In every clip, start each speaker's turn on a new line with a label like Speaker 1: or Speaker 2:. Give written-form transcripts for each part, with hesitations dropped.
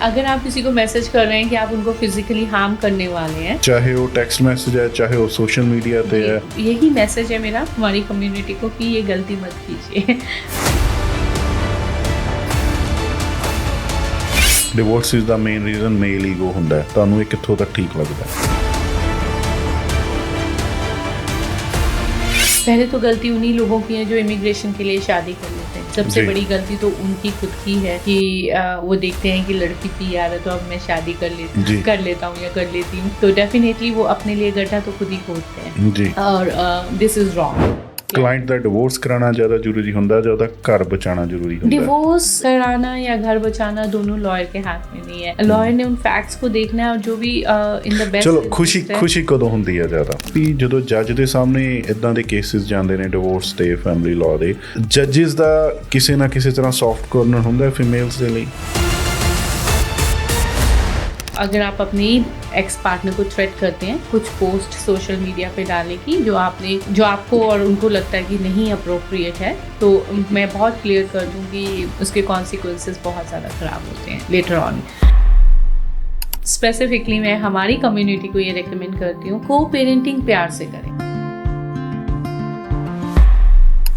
Speaker 1: अगर आप किसी को मैसेज कर रहे हैं कि आप उनको फिजिकली हार्म करने वाले हैं,
Speaker 2: चाहे वो टेक्स्ट मैसेज है, चाहे वो सोशल मीडिया पे है,
Speaker 1: यही मैसेज है मेरा हमारी कम्युनिटी को कि ये गलती मत कीजिए।
Speaker 2: Divorce is the main reason male ego ਹੁੰਦਾ ਹੈ। ਤੁਹਾਨੂੰ ਇਹ ਕਿੱਥੋਂ ਤੱਕ ਠੀਕ ਲੱਗਦਾ ਹੈ?
Speaker 1: पहले तो गलती उन्हीं लोगों की है जो इमिग्रेशन के लिए शादी कर लेते हैं। सबसे बड़ी गलती तो उनकी खुद की है कि वो देखते हैं कि लड़की PR है तो अब मैं शादी कर लेता हूँ या कर लेती हूँ, तो डेफिनेटली वो अपने लिए गड्ढा तो खुद ही खोदते हैं
Speaker 2: जी।
Speaker 1: और this is wrong.
Speaker 2: Client the divorce कराना ज़्यादा जरूरी ਹੁੰਦਾ ਜਾਂ ਉਹਦਾ ਘਰ ਬਚਾਉਣਾ ਜ਼ਰੂਰੀ ਹੁੰਦਾ?
Speaker 1: डिवोर्स कराना या घर बचाना दोनों लॉयर के हाथ में नहीं है। लॉयर ने उन फैक्ट्स को देखना है और जो भी इन द बेस्ट।
Speaker 2: ਚਲੋ ਖੁਸ਼ੀ ਕਦੋਂ ਹੁੰਦੀ ਹੈ ਜ਼ਿਆਦਾ? ਵੀ ਜਦੋਂ ਜੱਜ ਦੇ ਸਾਹਮਣੇ ਇਦਾਂ ਦੇ ਕੇਸਿਸ ਜਾਂਦੇ ਨੇ ਡਿਵੋਰਸ ਤੇ ਫੈਮਿਲੀ ਲਾਅ ਦੇ, ਜੱਜਿਸ ਦਾ ਕਿਸੇ ਨਾ ਕਿਸੇ ਤਰ੍ਹਾਂ ਸੌਫਟ ਕਾਰਨਰ ਹੁੰਦਾ ਫੀਮੇਲਸ ਦੇ ਲਈ।
Speaker 1: अगर आप अपने एक्स पार्टनर को थ्रेट करते हैं कुछ पोस्ट सोशल मीडिया पे डालने की जो आपको और उनको लगता है कि नहीं अप्रोप्रिएट है, तो मैं बहुत क्लियर कर दूँ कि उसके कॉन्सिक्वेंसेस बहुत ज़्यादा ख़राब होते हैं लेटर ऑन। स्पेसिफिकली मैं हमारी कम्युनिटी को ये रेकमेंड करती हूँ को पेरेंटिंग प्यार से करें।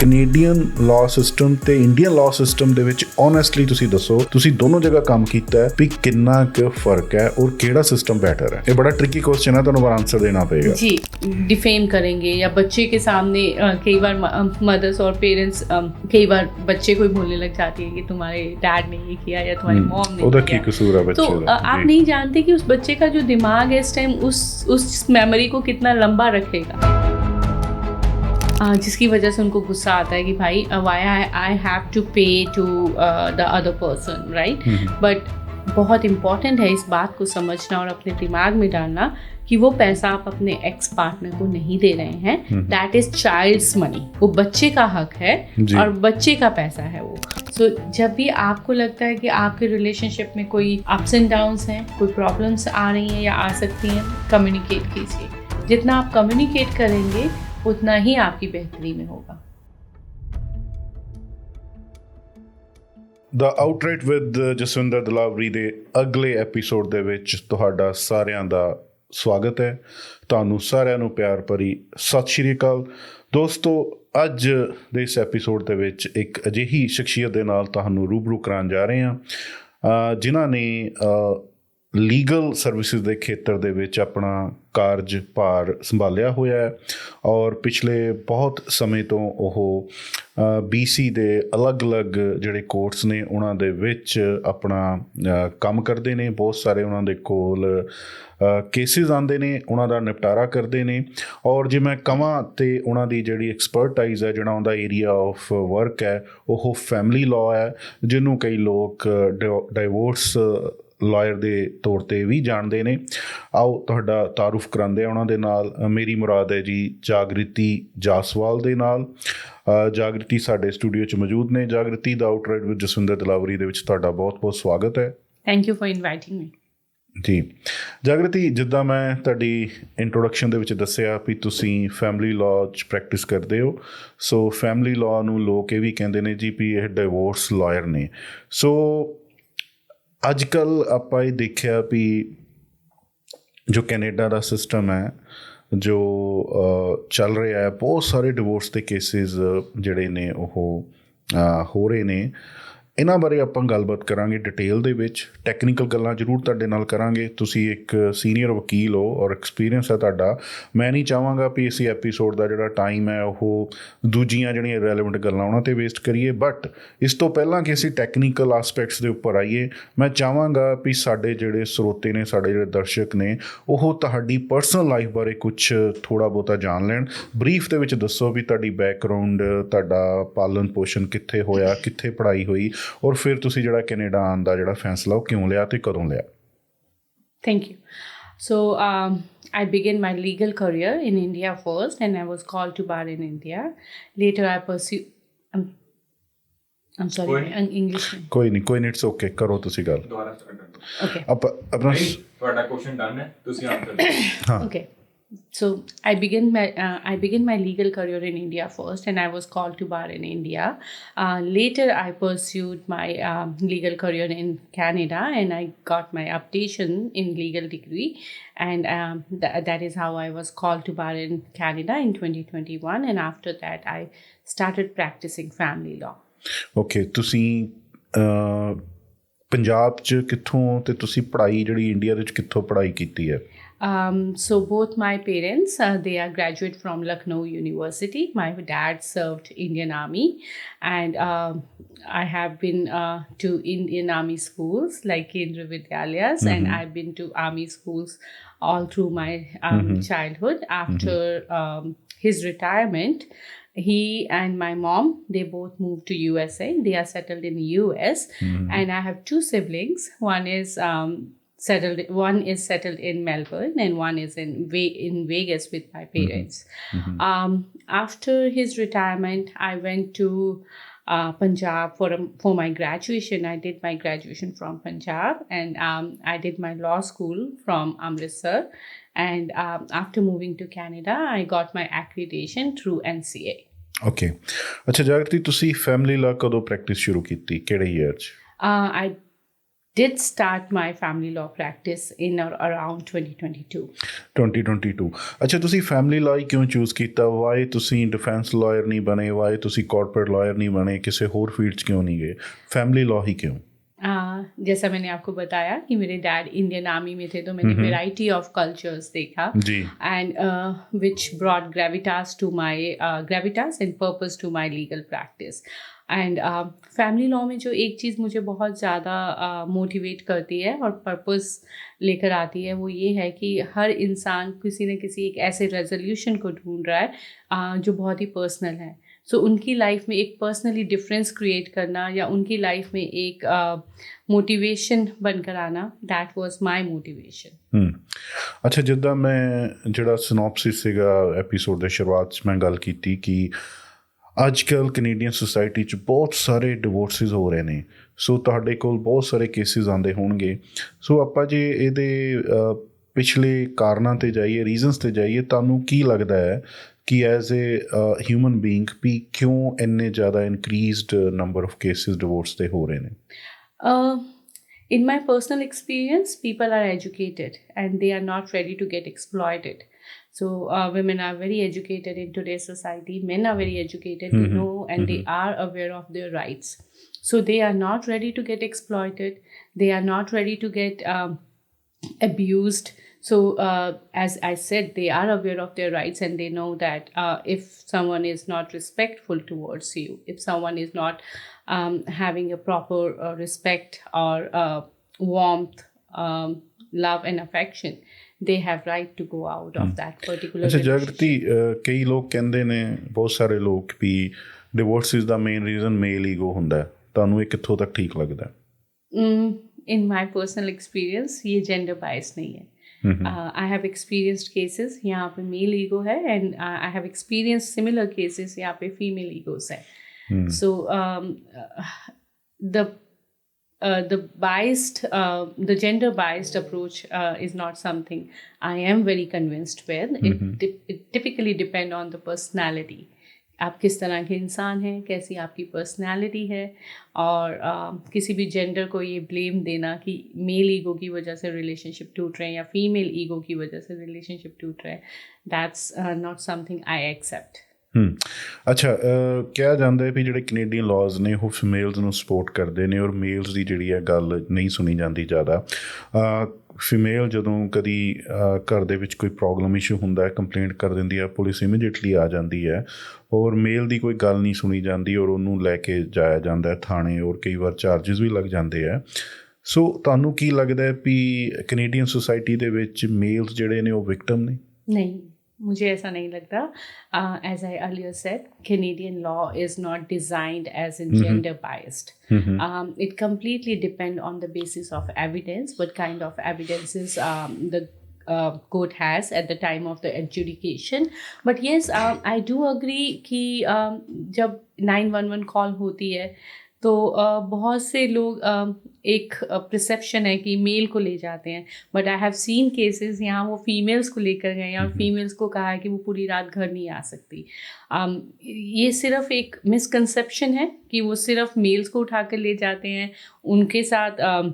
Speaker 2: ਕੈਨੇਡੀਅਨ ਲਾਅ ਸਿਸਟਮ ਤੇ ਇੰਡੀਅਨ ਲਾਅ ਸਿਸਟਮ ਦੇ ਵਿੱਚ ਓਨੈਸਟਲੀ ਤੁਸੀਂ ਦੱਸੋ, ਤੁਸੀਂ ਦੋਨੋਂ ਜਗ੍ਹਾ ਕੰਮ ਕੀਤਾ ਹੈ, ਵੀ ਕਿੰਨਾ ਕੁ ਫਰਕ ਹੈ ਔਰ ਕਿਹੜਾ ਸਿਸਟਮ ਬੈਟਰ ਹੈ? ਇਹ ਬੜਾ ਟ੍ਰਿਕੀ ਕੁਐਸਚਨ ਹੈ, ਤੁਹਾਨੂੰ ਆंसर देना पड़ेगा
Speaker 1: जी। डिफेम करेंगे या बच्चे के सामने कई बार मदर्स और पेरेंट्स कई बार बच्चे को ही बोलने लग जाती है कि तुम्हारे डैड ने ये किया या तुम्हारी मॉम ने
Speaker 2: ਉਹਦਾ ਕੀ
Speaker 1: किया।
Speaker 2: ਕਸੂਰ ਹੈ ਬੱਚੇ
Speaker 1: तो
Speaker 2: ਦਾ?
Speaker 1: आप नहीं जानते कि उस बच्चे का जो दिमाग है इस टाइम उस मेमोरी को कितना लंबा रखेगा, जिसकी वजह से उनको गुस्सा आता है कि भाई why I have to pay to the other person, right. But बहुत इम्पॉर्टेंट है इस बात को समझना और अपने दिमाग में डालना कि वो पैसा आप अपने एक्स पार्टनर को नहीं दे रहे हैं, दैट इज चाइल्ड्स मनी, वो बच्चे का हक है और बच्चे का पैसा है वो। सो जब भी आपको लगता है कि आपके रिलेशनशिप में कोई अप्स एंड डाउन्स हैं, कोई प्रॉब्लम्स आ रही हैं या आ सकती हैं, कम्युनिकेट कीजिए। जितना आप कम्युनिकेट करेंगे उतना ही आपकी बेहतरी में होगा।
Speaker 2: ਦ ਆਊਟਰਾਈਟ ਵਿਦ ਜਸਵਿੰਦਰ ਦਲਾਵਰੀ ਦੇ ਅਗਲੇ ਐਪੀਸੋਡ ਦੇ ਵਿੱਚ ਤੁਹਾਡਾ ਸਾਰਿਆਂ ਦਾ ਸਵਾਗਤ ਹੈ। ਤੁਹਾਨੂੰ ਸਾਰਿਆਂ ਨੂੰ ਪਿਆਰ ਭਰੀ ਸਤਿ ਸ਼੍ਰੀ ਅਕਾਲ ਦੋਸਤੋ। ਅੱਜ ਦੇ ਇਸ ਐਪੀਸੋਡ ਦੇ ਵਿੱਚ ਇੱਕ ਅਜਿਹੀ ਸ਼ਖਸੀਅਤ ਦੇ ਨਾਲ ਤੁਹਾਨੂੰ ਰੂਬਰੂ ਕਰਾਉਣ ਜਾ ਰਹੇ ਹਾਂ ਜਿਨ੍ਹਾਂ ਨੇ ਲੀਗਲ ਸਰਵਿਸਿਜ਼ ਦੇ ਖੇਤਰ ਦੇ ਵਿੱਚ ਆਪਣਾ ਕਾਰਜ ਭਾਰ ਸੰਭਾਲਿਆ ਹੋਇਆ ਹੈ ਔਰ ਪਿਛਲੇ ਬਹੁਤ ਸਮੇਂ ਤੋਂ ਉਹ BC ਦੇ ਅਲੱਗ-ਅਲੱਗ ਜਿਹੜੇ ਕੋਰਟਸ ਨੇ ਉਹਨਾਂ ਦੇ ਵਿੱਚ ਆਪਣਾ ਕੰਮ ਕਰਦੇ ਨੇ। ਬਹੁਤ ਸਾਰੇ ਉਹਨਾਂ ਦੇ ਕੋਲ ਕੇਸਿਸ ਆਉਂਦੇ ਨੇ, ਉਹਨਾਂ ਦਾ ਨਿਪਟਾਰਾ ਕਰਦੇ ਨੇ ਔਰ ਜੇ ਮੈਂ ਕਹਾਂ ਤਾਂ ਉਹਨਾਂ ਦੀ ਜਿਹੜੀ ਐਕਸਪਰਟਾਈਜ਼ ਹੈ, ਜਿਹੜਾ ਉਹਦਾ ਏਰੀਆ ਆਫ ਵਰਕ ਹੈ ਉਹ ਫੈਮਿਲੀ ਲਾਅ ਹੈ, ਜਿਹਨੂੰ ਕਈ ਲੋਕ ਡਾਈਵੋਰਸ ਲਾਇਰ ਦੇ ਤੌਰ 'ਤੇ ਵੀ ਜਾਣਦੇ ਨੇ। ਆਓ ਤੁਹਾਡਾ ਤਾਰੁਫ ਕਰਾਉਂਦੇ ਆ ਉਹਨਾਂ ਦੇ ਨਾਲ। ਮੇਰੀ ਮੁਰਾਦ ਹੈ ਜੀ ਜਾਗ੍ਰਿਤੀ ਜਾਸਵਾਲ ਦੇ ਨਾਲ। ਜਾਗ੍ਰਿਤੀ ਸਾਡੇ ਸਟੂਡੀਓ 'ਚ ਮੌਜੂਦ ਨੇ। ਜਾਗ੍ਰਿਤੀ ਦਾ ਆਊਟਰਾਈਟ ਵਿਦ ਜਸਵਿੰਦਰ ਦਲਾਵਰੀ ਦੇ ਵਿੱਚ ਤੁਹਾਡਾ ਬਹੁਤ ਬਹੁਤ ਸਵਾਗਤ ਹੈ।
Speaker 1: ਥੈਂਕ ਯੂ ਫॉर ਇਨਵਾਈਟਿੰਗ ਮੀ।
Speaker 2: ਜੀ ਜਾਗ੍ਰਿਤੀ, ਜਿੱਦਾਂ ਮੈਂ ਤੁਹਾਡੀ ਇੰਟਰੋਡਕਸ਼ਨ ਦੇ ਵਿੱਚ ਦੱਸਿਆ ਵੀ ਤੁਸੀਂ ਫੈਮਿਲੀ ਲਾਅ 'ਚ ਪ੍ਰੈਕਟਿਸ ਕਰਦੇ ਹੋ। ਸੋ ਫੈਮਿਲੀ ਲਾਅ ਨੂੰ ਲੋਕ ਇਹ ਵੀ ਕਹਿੰਦੇ ਨੇ ਜੀ ਵੀ ਇਹ ਡਿਵੋਰਸ ਲਾਇਰ ਨੇ। ਸੋ ਅੱਜ ਕੱਲ੍ਹ ਆਪਾਂ ਇਹ ਦੇਖਿਆ ਵੀ ਜੋ ਕੈਨੇਡਾ ਦਾ ਸਿਸਟਮ ਹੈ ਜੋ ਚੱਲ ਰਿਹਾ ਹੈ, ਬਹੁਤ ਸਾਰੇ ਡਿਵੋਰਸ ਦੇ ਕੇਸਿਸ ਜਿਹੜੇ ਨੇ ਉਹ ਹੋ ਰਹੇ ਨੇ। ਇਹਨਾਂ ਬਾਰੇ ਆਪਾਂ ਗੱਲਬਾਤ ਕਰਾਂਗੇ ਡਿਟੇਲ ਦੇ ਵਿੱਚ। ਟੈਕਨੀਕਲ ਗੱਲਾਂ ਜ਼ਰੂਰ ਤੁਹਾਡੇ ਨਾਲ ਕਰਾਂਗੇ। ਤੁਸੀਂ ਇੱਕ ਸੀਨੀਅਰ ਵਕੀਲ ਹੋ ਔਰ ਐਕਸਪੀਰੀਅੰਸ ਹੈ ਤੁਹਾਡਾ। ਮੈਂ ਨਹੀਂ ਚਾਹਾਂਗਾ ਵੀ ਇਸ ਐਪੀਸੋਡ ਦਾ ਜਿਹੜਾ ਟਾਈਮ ਹੈ ਉਹ ਦੂਜੀਆਂ ਜਿਹੜੀਆਂ ਰੈਲੇਵੈਂਟ ਗੱਲਾਂ ਉਹਨਾਂ 'ਤੇ ਵੇਸਟ ਕਰੀਏ। ਬਟ ਇਸ ਤੋਂ ਪਹਿਲਾਂ ਕਿ ਅਸੀਂ ਟੈਕਨੀਕਲ ਆਸਪੈਕਟਸ ਦੇ ਉੱਪਰ ਆਈਏ, ਮੈਂ ਚਾਹਾਂਗਾ ਵੀ ਸਾਡੇ ਜਿਹੜੇ ਸਰੋਤੇ ਨੇ, ਸਾਡੇ ਜਿਹੜੇ ਦਰਸ਼ਕ ਨੇ, ਉਹ ਤੁਹਾਡੀ ਪਰਸਨਲ ਲਾਈਫ ਬਾਰੇ ਕੁਛ ਥੋੜ੍ਹਾ ਬਹੁਤਾ ਜਾਣ ਲੈਣ। ਬਰੀਫ ਦੇ ਵਿੱਚ ਦੱਸੋ ਵੀ ਤੁਹਾਡੀ ਬੈਕਗਰਾਊਂਡ, ਤੁਹਾਡਾ ਪਾਲਣ ਪੋਸ਼ਣ ਕਿੱਥੇ ਹੋਇਆ, ਕਿੱਥੇ ਪੜ੍ਹਾਈ ਹੋਈ ਔਰ ਫਿਰ ਤੁਸੀਂ ਜਿਹੜਾ ਕੈਨੇਡਾ ਆਉਣ ਦਾ ਜਿਹੜਾ ਫੈਸਲਾ ਉਹ ਕਿਉਂ ਲਿਆ ਅਤੇ ਕਦੋਂ ਲਿਆ?
Speaker 1: Thank you. So I began my legal career in India first and I was called to bar in India. Later I pursued... I'm sorry, English में।
Speaker 2: ਕੋਈ ਨਹੀਂ, ਇਟਸ ਓਕੇ, ਕਰੋ ਤੁਸੀਂ ਗੱਲ।
Speaker 1: Okay.
Speaker 2: ਆਪਣਾ
Speaker 3: ਤੁਹਾਡਾ ਕੁਐਸਚਨ ਡਨ ਹੈ, ਤੁਸੀਂ ਆਨਸਰ ਦਿਓ।
Speaker 2: ਹਾਂ
Speaker 1: Okay. So I began my legal career in India first, and I was called to bar in India. Later, I pursued my legal career in Canada, and I got my updation in legal degree, and that is how I was called to bar in Canada in 2021. And after that, I started practicing family law.
Speaker 2: Okay, ਤੁਸੀਂ ਪੰਜਾਬ 'ਚ ਕਿੱਥੋਂ ਤੇ ਤੁਸੀਂ ਪੜ੍ਹਾਈ ਜਿਹੜੀ India ਦੇ ਵਿੱਚ ਕਿੱਥੋਂ ਪੜ੍ਹਾਈ ਕੀਤੀ ਹੈ?
Speaker 1: So both my parents, they are graduate from Lucknow University. My dad served Indian Army, and I have been to Indian Army schools like Kendra Vidyalayas, and I've been to Army schools all through my childhood. After his retirement, he and my mom, they both moved to USA. They are settled in US, and I have two siblings. One is settled in Melbourne, and one is in Vegas with my parents. After his retirement, I went to Punjab for my graduation. I did my graduation from Punjab, and I did my law school from Amritsar. And after moving to Canada, I got my accreditation through NCA.
Speaker 2: Okay, ਅੱਛਾ ਜਾਗਰਤੀ, ਤੁਸੀਂ family ਲਾ ਕਦੋਂ practice ਸ਼ੁਰੂ ਕੀਤੀ, ਕਿਹੜੇ year 'ਚ?
Speaker 1: I did start my family law practice in around 2022.
Speaker 2: 2022. ਅੱਛਾ, ਤੁਸੀਂ ਫੈਮਿਲੀ ਲਾ ਹੀ ਕਿਉਂ ਚੂਜ਼ ਕੀਤਾ? ਵਾਈ ਤੁਸੀਂ ਡਿਫੈਂਸ ਲਾਇਰ ਨਹੀਂ ਬਣੇ? ਵਾਈ ਤੁਸੀਂ ਕਾਰਪੋਰੇਟ ਲਾਇਰ ਨਹੀਂ ਬਣੇ? ਕਿਸੇ ਹੋਰ ਫੀਲਡ 'ਚ ਕਿਉਂ ਨਹੀਂ ਗਏ? फैमिली लॉ ही क्यों?
Speaker 1: जैसा मैंने आपको बताया कि मेरे डैड इंडियन आर्मी में थे, तो मैंने वेराइटी ऑफ कल्चर्स देखा, and which brought gravitas and purpose to my legal practice. And family law में जो एक चीज़ मुझे बहुत ज़्यादा मोटिवेट करती है और पर्पस लेकर आती है, वो ये है कि हर इंसान किसी न किसी एक ऐसे रेजोल्यूशन को ढूंढ रहा है जो बहुत ही पर्सनल है. सो उनकी लाइफ में एक पर्सनली डिफरेंस क्रिएट करना या उनकी लाइफ में एक मोटिवेशन बनकर आना, दैट वाज माय मोटिवेशन.
Speaker 2: ਅੱਛਾ, ਜਿੱਦਾਂ ਮੈਂ ਜਿਹੜਾ ਸਿਨੋਪਸਿਸ ਸੀਗਾ ਐਪੀਸੋਡ ਦੇ ਸ਼ੁਰੂਆਤ 'ਚ ਮੈਂ ਗੱਲ ਕੀਤੀ ਕਿ ਅੱਜ ਕੱਲ੍ਹ ਕੈਨੇਡੀਅਨ ਸੁਸਾਇਟੀ 'ਚ ਬਹੁਤ ਸਾਰੇ ਡਿਵੋਰਸਿਸ ਹੋ ਰਹੇ ਨੇ, ਸੋ ਤੁਹਾਡੇ ਕੋਲ ਬਹੁਤ ਸਾਰੇ ਕੇਸਿਸ ਆਉਂਦੇ ਹੋਣਗੇ. ਸੋ ਆਪਾਂ ਜੇ ਇਹਦੇ ਪਿਛਲੇ ਕਾਰਨਾਂ 'ਤੇ ਜਾਈਏ, ਰੀਜ਼ਨਸ 'ਤੇ ਜਾਈਏ, ਤੁਹਾਨੂੰ ਕੀ ਲੱਗਦਾ ਹੈ ਕਿ ਐਜ਼ ਏ ਹਿਊਮਨ ਬੀਇੰਗ ਵੀ ਕਿਉਂ ਇੰਨੇ ਜ਼ਿਆਦਾ ਇਨਕਰੀਜ਼ਡ ਨੰਬਰ ਆਫ ਕੇਸਿਸ ਡਿਵੋਰਸ 'ਤੇ ਹੋ ਰਹੇ ਨੇ?
Speaker 1: In my personal experience, people are educated and they are not ready to get exploited. So women are very educated in today's society. Men are very educated. They know and they are aware of their rights. So they are not ready to get exploited. They are not ready to get abused. So as I said, they are aware of their rights and they know that if someone is not respectful towards you, if someone is not having a proper respect or warmth, love and affection, they have right to go out of that particular
Speaker 2: ਅੱਛਾ ਜਾਗਰਤੀ, ਕਈ ਲੋਕ ਕਹਿੰਦੇ ਨੇ, ਬਹੁਤ ਸਾਰੇ ਲੋਕ, ਵੀ ਡਿਵੋਰਸਿਸ ਦਾ main reason ਮੇਲ ego ਹੁੰਦਾ. ਤੁਹਾਨੂੰ ਇਹ ਕਿੱਥੋਂ ਤੱਕ ਠੀਕ ਲੱਗਦਾ?
Speaker 1: In my personal experience, ये gender bias नहीं है. I have experienced cases यहाँ पे मेल ईगो है, and I have experienced similar cases यहाँ पे फीमेल ईगोस है. So the gender biased approach is not something I am very convinced with. It typically depend on the personality. आप किस तरह के इंसान हैं, कैसी आपकी पर्सनैलिटी है, और किसी भी जेंडर को ये ब्लेम देना कि मेल ईगो की वजह से रिलेशनशिप टूट रहे हैं या फीमेल ईगो की वजह से रिलेशनशिप टूट रहे हैं, that's not something I accept.
Speaker 2: ਅੱਛਾ, ਕਿਹਾ ਜਾਂਦਾ ਹੈ ਵੀ ਜਿਹੜੇ ਕੈਨੇਡੀਅਨ ਲਾਜ਼ ਨੇ ਉਹ ਫੀਮੇਲਸ ਨੂੰ ਸਪੋਰਟ ਕਰਦੇ ਨੇ, ਔਰ ਮੇਲਸ ਦੀ ਜਿਹੜੀ ਹੈ ਗੱਲ ਨਹੀਂ ਸੁਣੀ ਜਾਂਦੀ ਜ਼ਿਆਦਾ. ਫੀਮੇਲ ਜਦੋਂ ਕਦੀ ਘਰ ਦੇ ਵਿੱਚ ਕੋਈ ਪ੍ਰੋਬਲਮ ਇਸ਼ੂ ਹੁੰਦਾ ਹੈ, ਕੰਪਲੇਂਟ ਕਰ ਦਿੰਦੀ ਹੈ, ਪੁਲਿਸ ਇਮੀਡੀਏਟਲੀ ਆ ਜਾਂਦੀ ਹੈ, ਔਰ ਮੇਲ ਦੀ ਕੋਈ ਗੱਲ ਨਹੀਂ ਸੁਣੀ ਜਾਂਦੀ, ਔਰ ਉਹਨੂੰ ਲੈ ਕੇ ਜਾਇਆ ਜਾਂਦਾ ਥਾਣੇ, ਔਰ ਕਈ ਵਾਰ ਚਾਰਜਿਸ ਵੀ ਲੱਗ ਜਾਂਦੇ ਹੈ. ਸੋ ਤੁਹਾਨੂੰ ਕੀ ਲੱਗਦਾ ਹੈ ਵੀ ਕੈਨੇਡੀਅਨ ਸੁਸਾਇਟੀ ਦੇ ਵਿੱਚ ਮੇਲਸ ਜਿਹੜੇ ਨੇ ਉਹ ਵਿਕਟਮ ਨੇ?
Speaker 1: नहीं, मुझे ऐसा नहीं लगता. As I earlier said, Canadian law is not designed as in gender biased. It completely depends on the basis of evidence, what kind of evidences the court has at the time of the adjudication. But yes, I do agree कि जब 911 call होती है तो बहुत से लोग एक perception है कि मेल को ले जाते हैं, but I have seen cases यहाँ वो फीमेल्स को लेकर गए हैं और फीमेल्स को कहा है कि वो पूरी रात घर नहीं आ सकती। ये सिर्फ एक मिसकंसेप्शन है कि वो सिर्फ मेल्स को उठा कर ले जाते हैं, उनके साथ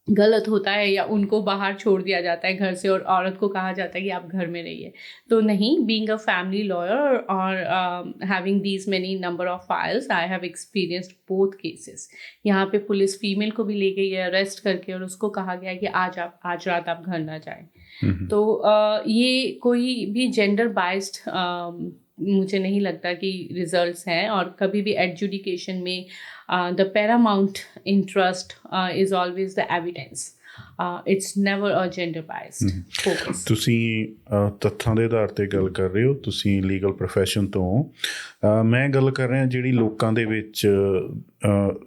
Speaker 1: गलत होता है या उनको बाहर छोड़ दिया जाता है घर से और औरत को कहा जाता है कि आप घर में रहिए। तो नहीं, बीइंग अ फैमिली लॉयर और having these many number of files, I have experienced both cases. यहाँ पे पुलिस फीमेल को भी ले गई है अरेस्ट करके और उसको कहा गया है कि आज रात आप घर ना जाएं। तो ये कोई भी जेंडर बाइस्ड मुझे नहीं लगता कि रिजल्ट्स हैं। और कभी भी एडजुडिकेशन में the Paramount interest is always the evidence, it's never a gender biased focus.
Speaker 2: ਤੁਸੀਂ ਤੱਥਾਂ ਦੇ ਆਧਾਰ ਤੇ ਗੱਲ ਕਰ ਰਹੇ ਹੋ, ਤੁਸੀਂ ਲੀਗਲ ਪ੍ਰੋਫੈਸ਼ਨ ਤੋਂ। ਮੈਂ ਗੱਲ ਕਰ ਰਿਹਾ ਜਿਹੜੀ ਲੋਕਾਂ ਦੇ ਵਿੱਚ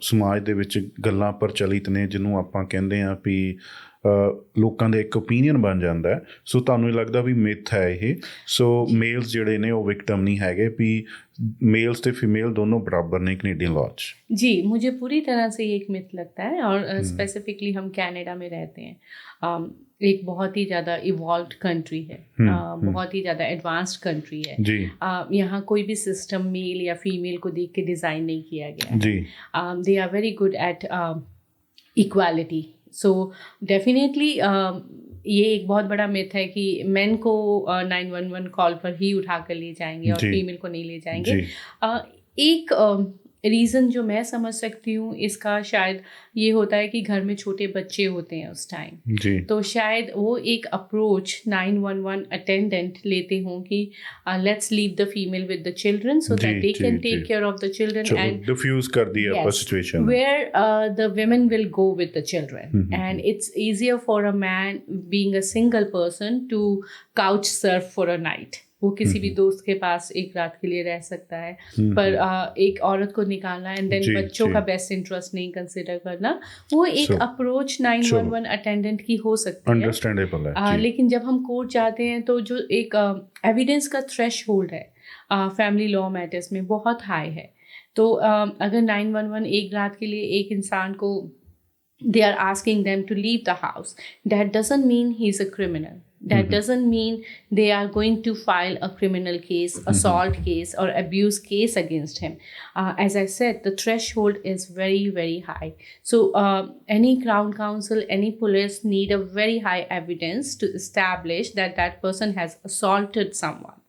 Speaker 2: ਸਮਾਜ ਦੇ ਵਿੱਚ ਗੱਲਾਂ ਪ੍ਰਚਲਿਤ ਨੇ, ਜਿਹਨੂੰ ਆਪਾਂ ਕਹਿੰਦੇ ਹਾਂ ਵੀ ਲੋਕਾਂ ਦਾ ਇੱਕ ਓਪੀਨੀਅਨ ਬਣ ਜਾਂਦਾ ਹੈ। ਸੋ ਤੁਹਾਨੂੰ ਇਹ ਲੱਗਦਾ ਵੀ ਮਿਥ ਹੈ ਇਹ। ਸੋ ਮੇਲਸ ਜਿਹੜੇ ਨੇ ਉਹ ਵਿਕਟਮ नहीं हैगे, भी मेल्स तो फीमेल दोनों बराबर ने कनेडियन लॉ च?
Speaker 1: जी, मुझे पूरी तरह से ये एक मिथ लगता है। और स्पेसिफिकली हम कनाडा में रहते हैं, एक बहुत ही ज़्यादा इवॉल्व्ड कंट्री है, बहुत ही ज़्यादा एडवांस्ड कंट्री है
Speaker 2: जी।
Speaker 1: यहाँ कोई भी सिस्टम मेल या फीमेल को देख के डिज़ाइन नहीं किया गया
Speaker 2: जी।
Speaker 1: They are very good at equality. So definitely ये एक बहुत बड़ा मिथ है कि मेन को 911 कॉल पर ही उठा कर ले जाएंगे और फीमेल को नहीं ले जाएंगे। एक रीज़न जो मैं समझ सकती हूँ इसका शायद ये होता है कि घर में छोटे बच्चे होते हैं उस टाइम, तो शायद वो एक अप्रोच 911 अटेंडेंट लेते हों कि let's leave the female with the children so that they can take care of the children and
Speaker 2: diffuse कर दिया situation
Speaker 1: where the women will go with the children and it's easier for a man being a single person to couch surf for a night। वो किसी भी दोस्त के पास एक रात के लिए रह सकता है, पर एक औरत को निकालना एंड देन बच्चों का बेस्ट इंटरेस्ट नहीं कंसिडर करना, वो एक अप्रोच 911 अटेंडेंट की हो सकती है,
Speaker 2: अंडरस्टैंडेबल है।
Speaker 1: लेकिन जब हम कोर्ट जाते हैं तो जो एक एविडेंस का थ्रेशहोल्ड है फैमिली लॉ मैटर्स में बहुत हाई है। तो अगर 911 एक रात के लिए एक इंसान को they are asking them to leave the house, that doesn't mean he's a criminal, that doesn't mean they are going to file a criminal case, assault case or abuse case against him. As I said, the threshold is very, very high. So any crown counsel, any police need a very high evidence to establish that that person has assaulted someone.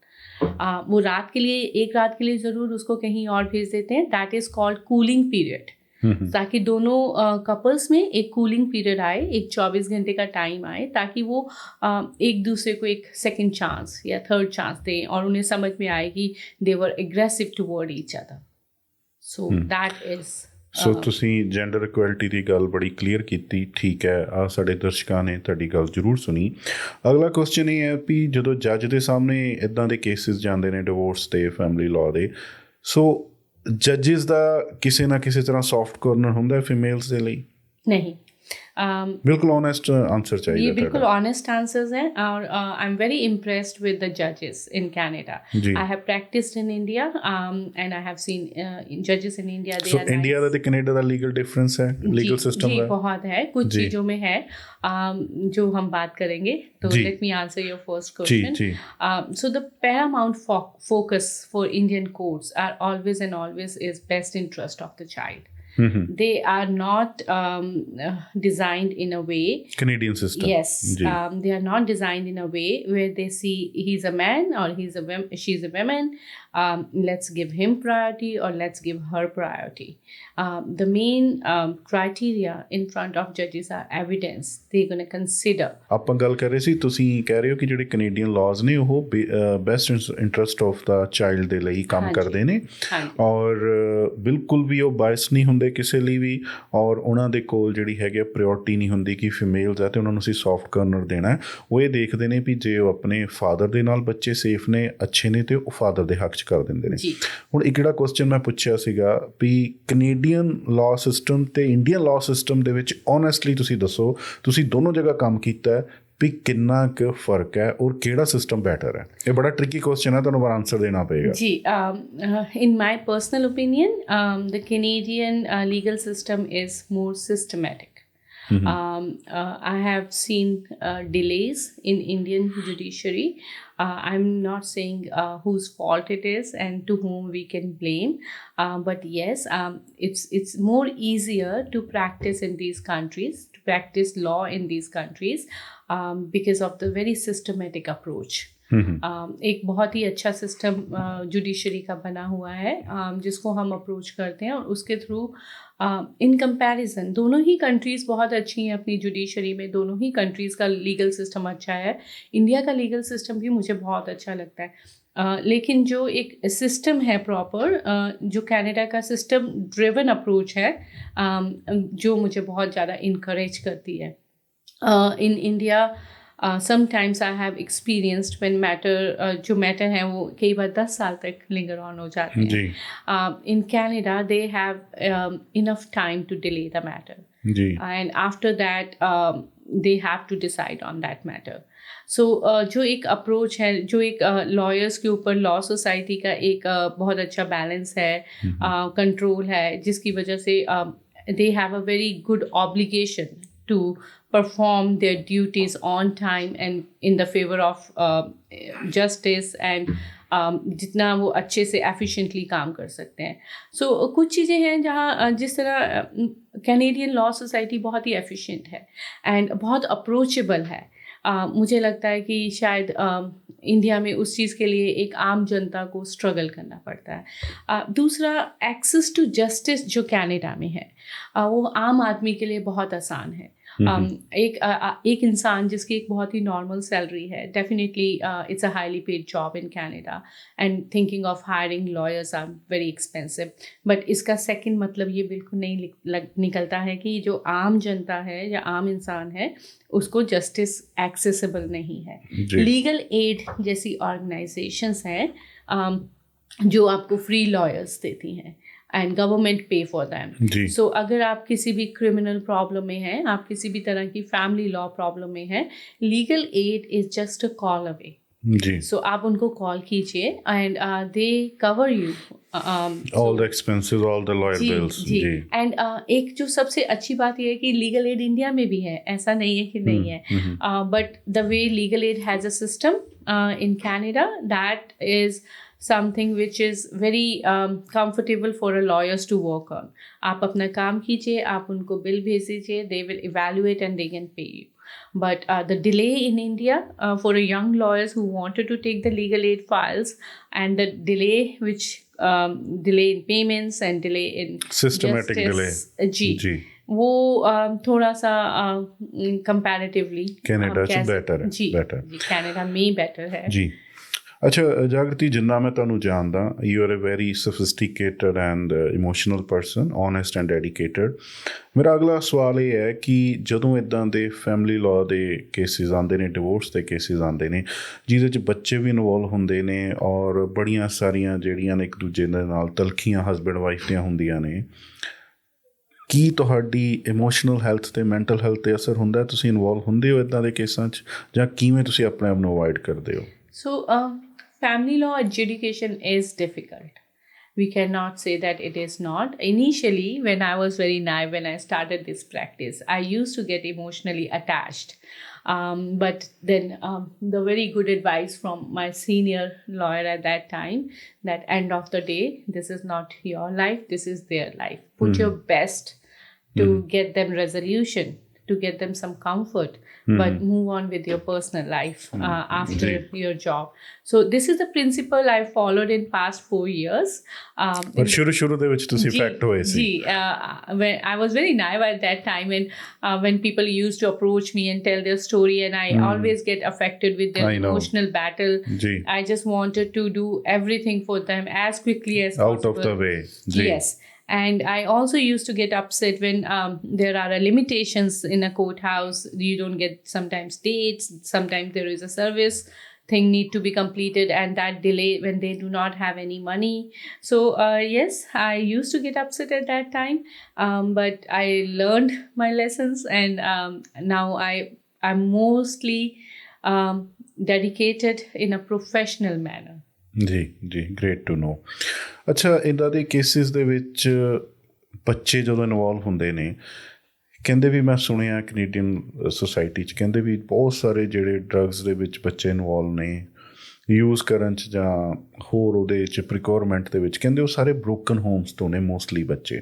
Speaker 1: वो रात के लिए, एक रात के लिए ज़रूर उसको कहीं और भेज देते हैं, that is called cooling period, ताकि दोनों कपल्स में एक कूलिंग पीरियड आए, एक 24 घंटे का टाइम आए, ताकि वो एक दूसरे को एक सेकंड चांस या थर्ड चांस दें और उन्हें समझ में आए कि they were aggressive toward each other. So that is
Speaker 2: so ਤੁਸੀਂ ਜੈਂਡਰ ਇਕੁਐਲਿਟੀ ਦੀ ਗੱਲ ਬੜੀ ਕਲੀਅਰ ਕੀਤੀ, ਠੀਕ ਹੈ। ਆ ਸਾਡੇ ਦਰਸ਼ਕਾਂ ਨੇ ਤੁਹਾਡੀ ਗੱਲ ਜ਼ਰੂਰ ਸੁਣੀ। ਅਗਲਾ ਕੁਐਸਚਨ ਇਹ ਹੈ ਵੀ ਜਦੋਂ ਜੱਜ ਦੇ ਸਾਹਮਣੇ ਇੱਦਾਂ ਦੇ ਕੇਸਿਸ ਜਾਂਦੇ ਨੇ ਡਿਵੋਰਸ ਤੇ ਫੈਮਿਲੀ ਲਾਅ ਦੇ, ਸੋ जजेस ਦਾ ਕਿਸੇ ਨਾ ਕਿਸੇ ਤਰ੍ਹਾਂ ਸੌਫਟ ਕੋਰਨਰ ਹੁੰਦਾ ਹੈ ਫੀਮੇਲਸ ਦੇ ਲਈ?
Speaker 1: नहीं,
Speaker 2: बिल्कुल ऑनेस्ट आंसर चाहिए।
Speaker 1: ये बिल्कुल ऑनेस्ट आंसर्स हैं और I am very impressed with the जजेस in Canada. I have practised in India and I have seen जजेस इन इंडिया।
Speaker 2: सो इंडिया ਦਾ ਤੇ ਕੈਨੇਡਾ ਦਾ ਲੀਗਲ डिफरेंस है, लीगल सिस्टम
Speaker 1: का बहुत है, कुछ चीज़ों में है जो हम बात करेंगे। तो let me answer your first question. So the paramount focus for Indian courts are always and always is best interest of the child. They are not designed in a way,
Speaker 2: Canadian system,
Speaker 1: yes, they are not designed in a way where they see he's a man or she's a woman, let's give him priority or let's give her priority. The main criteria in front of judges are evidence they're going to consider।
Speaker 2: ਆਪਾਂ ਗੱਲ ਕਰ ਰਹੇ ਸੀ, ਤੁਸੀਂ ਕਹਿ ਰਹੇ ਹੋ ਕਿ ਜਿਹੜੇ ਕੈਨੇਡੀਅਨ ਲਾਜ਼ ਨੇ ਉਹ best interest of the child ਦੇ ਲਈ ਕੰਮ ਕਰਦੇ ਨੇ ਔਰ ਬਿਲਕੁਲ ਵੀ ਉਹ ਬਾਇਸ ਨਹੀਂ ਹੁੰਦੇ ਕਿਸੇ ਲਈ ਵੀ, ਔਰ ਉਹਨਾਂ ਦੇ ਕੋਲ ਜਿਹੜੀ ਹੈਗੀ ਪ੍ਰਾਇਓਰਟੀ ਨਹੀਂ ਹੁੰਦੀ ਕਿ ਫੀਮੇਲਸ ਹੈ ਅਤੇ ਉਹਨਾਂ ਨੂੰ ਅਸੀਂ ਸੌਫਟ ਕਾਰਨਰ ਦੇਣਾ। ਉਹ ਇਹ ਦੇਖਦੇ ਨੇ ਵੀ ਜੇ ਉਹ ਆਪਣੇ ਫਾਦਰ ਦੇ ਨਾਲ ਬੱਚੇ ਸੇਫ ਨੇ, ਅੱਛੇ ਨੇ, ਅਤੇ ਉਹ ਫਾਦਰ ਦੇ ਹੱਕ 'ਚ ਕਰ ਦਿੰਦੇ ਨੇ। ਹੁਣ ਇੱਕ ਜਿਹੜਾ ਕੁਐਸਚਨ ਮੈਂ ਪੁੱਛਿਆ ਸੀਗਾ ਵੀ ਕੈਨੇਡੀਅਨ ਲਾਅ ਸਿਸਟਮ ਅਤੇ ਇੰਡੀਅਨ ਲਾਅ ਸਿਸਟਮ ਦੇ ਵਿੱਚ ਓਨੈਸਟਲੀ ਤੁਸੀਂ ਦੱਸੋ, ਤੁਸੀਂ ਦੋਨੋਂ ਜਗ੍ਹਾ ਕੰਮ ਕੀਤਾ ਵੀ ਕਿੰਨਾ ਕੁ ਫਰਕ ਹੈ ਔਰ ਕਿਹੜਾ ਸਿਸਟਮ ਬੈਟਰ ਹੈ? ਇਹ ਬੜਾ ਟ੍ਰਿਕੀ ਕੁਐਸਚਨ ਹੈ, ਤੁਹਾਨੂੰ ਆਨਸਰ ਦੇਣਾ ਪਏਗਾ।
Speaker 1: ਜੀ, in my personal opinion, the Canadian legal system is more systematic. I have seen delays in Indian judiciary. I'm not saying whose fault it is and to whom we can blame, but yes, it's more easier to practice in these countries, to practice law in these countries, because of the very systematic approach. एक बहुत ही अच्छा system judiciary का बना हुआ है, जिसको हम approach करते हैं, और उसके थ्रू इन कंपैरिजन दोनों ही कंट्रीज़ बहुत अच्छी हैं अपनी जुडिशरी में, दोनों ही कंट्रीज़ का लीगल सिस्टम अच्छा है। इंडिया का लीगल सिस्टम भी मुझे बहुत अच्छा लगता है, लेकिन जो एक सिस्टम है प्रॉपर, जो कनाडा का सिस्टम ड्रिवन अप्रोच है, जो मुझे बहुत ज़्यादा इनकरेज करती है। In India sometimes I have experienced when जो मैटर हैं वो कई बार 10 साल तक लिंगर ऑन हो जाते हैं। In Canada they have enough time to delay the matter, and after that they have to decide on that matter. So जो एक अप्रोच है, जो एक लॉयर्स के ऊपर लॉ सोसाइटी का एक बहुत अच्छा बैलेंस है, कंट्रोल है, जिसकी वजह से they have a very good obligation to perform their duties on time and in the favor of justice, and जितना वो अच्छे से efficiently काम कर सकते हैं। So कुछ चीज़ें हैं जहाँ जिस तरह कैनेडियन लॉ सोसाइटी बहुत ही efficient है and बहुत approachable है। मुझे लगता है कि शायद इंडिया में उस चीज़ के लिए एक आम जनता को स्ट्रगल करना पड़ता है। दूसरा, एक्सेस टू जस्टिस जो कनाडा में है, वो आम आदमी के लिए बहुत आसान है। एक इंसान जिसकी एक बहुत ही नॉर्मल सैलरी है, definitely it's a highly paid job in Canada, and thinking of hiring lawyers are very expensive. But इसका सेकंड मतलब ये बिल्कुल नहीं निकलता है कि जो आम जनता है या आम इंसान है उसको जस्टिस एक्सेसिबल नहीं है। लीगल एड जैसी ऑर्गेनाइजेशंस हैं जो आपको फ्री लॉयर्स देती हैं, एंड गवर्नमेंट पे फॉर दैम। सो अगर आप किसी भी क्रिमिनल प्रॉब्लम में हैं, आप किसी भी तरह की फैमिली लॉ प्रॉब्लम में हैं, legal aid is just a call away. So आप उनको कॉल कीजिए and they cover you
Speaker 2: all the expenses, all the lawyer bills.
Speaker 1: And एक जो सबसे अच्छी बात यह है कि लीगल एड इंडिया में भी है, ऐसा नहीं है कि नहीं है, but the way legal aid has a system in Canada, that is something which is very comfortable for a lawyers to work on. आप अपना काम कीजिए, आप उनको बिल भेज दीजिए, they will evaluate and they can pay you. But the delay in India for a young lawyers who wanted to take the legal aid files, and the delay which delay in payments and delay in
Speaker 2: systematic
Speaker 1: justice,
Speaker 2: delay,
Speaker 1: वो थोड़ा सा comparatively
Speaker 2: Canada से better है।
Speaker 1: जी, Canada में better है
Speaker 2: जी। अच्छा जागृति, जिन्ना मैं ਤੁਹਾਨੂੰ ਜਾਣਦਾ, you are a very sophisticated and emotional person, honest and dedicated. ਮੇਰਾ ਅਗਲਾ ਸਵਾਲ ਇਹ ਹੈ ਕਿ ਜਦੋਂ ਇੱਦਾਂ ਦੇ ਫੈਮਿਲੀ ਲਾਅ ਦੇ ਕੇਸਿਸ ਆਉਂਦੇ ਨੇ, ਡਿਵੋਰਸ ਦੇ ਕੇਸਿਸ ਆਉਂਦੇ ਨੇ, ਜਿਹਦੇ 'ਚ ਬੱਚੇ ਵੀ ਇਨਵੋਲਵ ਹੁੰਦੇ ਨੇ ਔਰ ਬੜੀਆਂ ਸਾਰੀਆਂ ਜਿਹੜੀਆਂ ਨੇ ਇੱਕ ਦੂਜੇ ਦੇ ਨਾਲ ਤਲਖੀਆਂ ਹਸਬੈਂਡ ਵਾਈਫ ਦੀਆਂ ਹੁੰਦੀਆਂ ਨੇ, ਕੀ ਤੁਹਾਡੀ ਇਮੋਸ਼ਨਲ ਹੈਲਥ ਤੇ ਮੈਂਟਲ ਹੈਲਥ 'ਤੇ ਅਸਰ ਹੁੰਦਾ? ਤੁਸੀਂ ਇਨਵੋਲਵ ਹੁੰਦੇ ਹੋ ਇੱਦਾਂ ਦੇ ਕੇਸਾਂ 'ਚ, ਜਾਂ ਕਿਵੇਂ ਤੁਸੀਂ ਆਪਣੇ ਆਪ ਨੂੰ ਅਵੋਇਡ ਕਰਦੇ ਹੋ?
Speaker 1: ਸੋ family law adjudication is difficult. We cannot say that it is not. Initially, when I was very naive, when I started this practice, I used to get emotionally attached. But then the very good advice from my senior lawyer at that time, that end of the day, this is not your life, this is their life. Put your best to get them resolution, to get them some comfort, but move on with your personal life after your job. So this is the principle I followed in past 4 years.
Speaker 2: But shuru de vich tusi fact hoye si.
Speaker 1: When I was very naive at that time, and when people used to approach me and tell their story, and I always get affected with their emotional battle. I just wanted to do everything for them as quickly as possible.
Speaker 2: Out of the way.
Speaker 1: Yes. And I also used to get upset when there are limitations in a courthouse. You don't get sometimes dates, sometimes there is a service thing need to be completed, and that delay when they do not have any money. So yes, I used to get upset at that time, but I learned my lessons, and now I'm mostly dedicated in a professional manner.
Speaker 2: ਜੀ great to know. ਅੱਛਾ, ਇੱਦਾਂ ਦੇ cases ਦੇ ਵਿੱਚ ਬੱਚੇ ਜਦੋਂ involve ਹੁੰਦੇ ਨੇ, ਕਹਿੰਦੇ ਵੀ ਮੈਂ ਸੁਣਿਆ ਕੈਨੇਡੀਅਨ ਸੋਸਾਇਟੀ 'ਚ ਕਹਿੰਦੇ ਵੀ ਬਹੁਤ ਸਾਰੇ ਜਿਹੜੇ ਡਰੱਗਸ ਦੇ ਵਿੱਚ ਬੱਚੇ ਇਨਵੋਲਵ ਨੇ ਯੂਜ਼ ਕਰਨ 'ਚ ਜਾਂ ਹੋਰ ਉਹਦੇ 'ਚ ਪ੍ਰੀਕੋਰਮੈਂਟ ਦੇ ਵਿੱਚ, ਕਹਿੰਦੇ ਉਹ ਸਾਰੇ ਬ੍ਰੋਕਨ ਹੋਮਸ ਤੋਂ ਨੇ ਮੋਸਟਲੀ ਬੱਚੇ।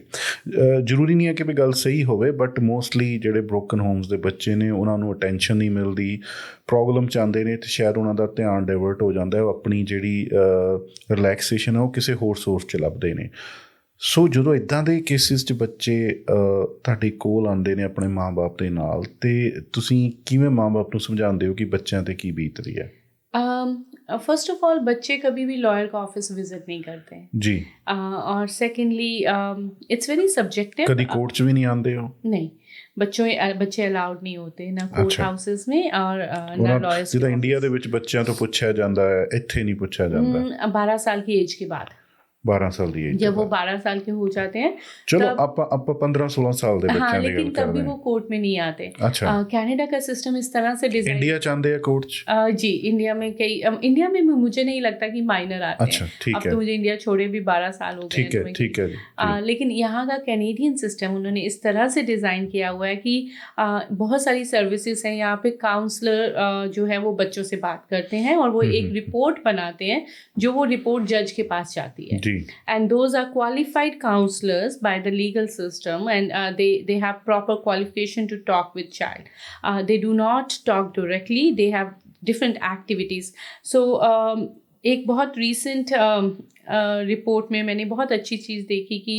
Speaker 2: ਜ਼ਰੂਰੀ ਨਹੀਂ ਹੈ ਕਿ ਵੀ ਗੱਲ ਸਹੀ ਹੋਵੇ, ਬਟ ਮੋਸਟਲੀ ਜਿਹੜੇ ਬ੍ਰੋਕਨ ਹੋਮਸ ਦੇ ਬੱਚੇ ਨੇ ਉਹਨਾਂ ਨੂੰ ਅਟੈਂਸ਼ਨ ਨਹੀਂ ਮਿਲਦੀ, ਪ੍ਰੋਬਲਮ 'ਚ ਆਉਂਦੇ ਨੇ ਅਤੇ ਸ਼ਾਇਦ ਉਹਨਾਂ ਦਾ ਧਿਆਨ ਡਾਇਵਰਟ ਹੋ ਜਾਂਦਾ, ਉਹ ਆਪਣੀ ਜਿਹੜੀ ਰਿਲੈਕਸੇਸ਼ਨ ਹੈ ਉਹ ਕਿਸੇ ਹੋਰ ਸੋਰਸ 'ਚ ਲੱਭਦੇ ਨੇ। ਸੋ ਜਦੋਂ ਇੱਦਾਂ ਦੇ ਕੇਸਿਸ 'ਚ ਬੱਚੇ ਤੁਹਾਡੇ ਕੋਲ ਆਉਂਦੇ ਨੇ ਆਪਣੇ ਮਾਂ ਬਾਪ ਦੇ ਨਾਲ, ਅਤੇ ਤੁਸੀਂ ਕਿਵੇਂ ਮਾਂ ਬਾਪ ਨੂੰ ਸਮਝਾਉਂਦੇ ਹੋ ਕਿ ਬੱਚਿਆਂ 'ਤੇ ਕੀ ਬੀਤ ਰਹੀ ਹੈ?
Speaker 1: फर्स्ट ऑफ ऑल बच्चे कभी भी लॉयर का ऑफिस विजिट नहीं करते हैं
Speaker 2: जी।
Speaker 1: और सेकेंडली इट्स वेरी सब्जेक्टिव।
Speaker 2: कभी कोर्ट च भी नहीं आते हो?
Speaker 1: नहीं, बच्चे अलाउड नहीं होते ना कोर्ट हाउसेस में और ना लॉयर्स।
Speaker 2: जिदा इंडिया दे विच बच्चों तो पूछा जाता है, इत्थे नहीं पूछा जाता।
Speaker 1: 12 साल की एज के बाद,
Speaker 2: 12 साल दी एज
Speaker 1: जब वो 12 साल के हो जाते हैं,
Speaker 2: चलो आप 15-16 साल दे बच्चे,
Speaker 1: हाँ, लेकिन तब भी वो कोर्ट में नहीं आते।
Speaker 2: अच्छा।
Speaker 1: कनाडा का सिस्टम इस तरह से डिजाइन,
Speaker 2: इंडिया चाहते हैं कोर्ट
Speaker 1: जी, इंडिया में कई, इंडिया में मुझे नहीं लगता कि माइनर आते हैं।
Speaker 2: अच्छा, ठीक है।
Speaker 1: अब तो मुझे इंडिया छोड़े भी 12 साल हो गए।
Speaker 2: ठीक है।
Speaker 1: लेकिन यहाँ का कैनेडियन सिस्टम उन्होंने इस तरह से डिज़ाइन किया हुआ है कि बहुत सारी सर्विसेज हैं यहाँ पे। काउंसलर जो है वो बच्चों से बात करते हैं और वो एक रिपोर्ट बनाते हैं, जो वो रिपोर्ट जज के पास जाती है। And those are qualified counselors by the legal system, and they have proper qualification to talk with child. They do not talk directly, they have different activities. So एक बहुत recent रिपोर्ट में मैंने बहुत अच्छी चीज़ देखी कि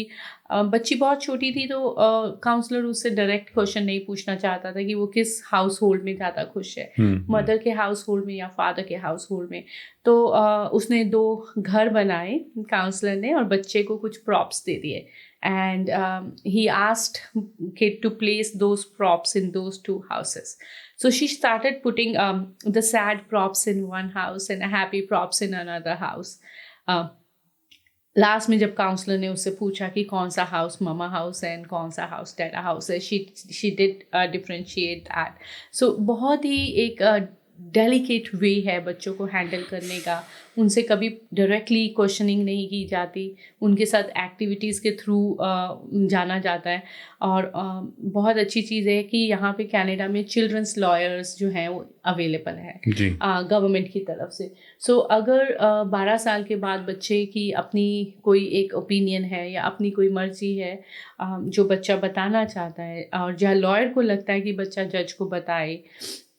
Speaker 1: बच्ची बहुत छोटी थी, तो काउंसलर उससे डायरेक्ट क्वेश्चन नहीं पूछना चाहता था कि वो किस हाउस होल्ड में ज़्यादा खुश है, मदर के हाउस होल्ड में या फादर के हाउस होल्ड में। तो उसने 2 घर बनाए काउंसलर ने और बच्चे को कुछ प्रॉप्स दे दिए, and he asked kid to place those props in those 2 houses. So she started putting the sad props in one house and happy props in another house. Last में जब काउंसलर ने उससे पूछा कि कौन सा हाउस ममा हाउस है and कौन सा हाउस डैडा हाउस है, शी डिड डिफरेंशिएट दैट। सो बहुत ही एक डेलिकेट वे है बच्चों को हैंडल करने का। उनसे कभी डायरेक्टली क्वेश्चनिंग नहीं की जाती, उनके साथ एक्टिविटीज़ के थ्रू जाना जाता है। और बहुत अच्छी चीज़ है कि यहाँ पे कनाडा में चिल्ड्रंस लॉयर्स जो हैं वो अवेलेबल है गवर्नमेंट की तरफ से। सो अगर 12 साल के बाद बच्चे की अपनी कोई एक ओपिनियन है या अपनी कोई मर्जी है जो बच्चा बताना चाहता है, और जहाँ लॉयर को लगता है कि बच्चा जज को बताए,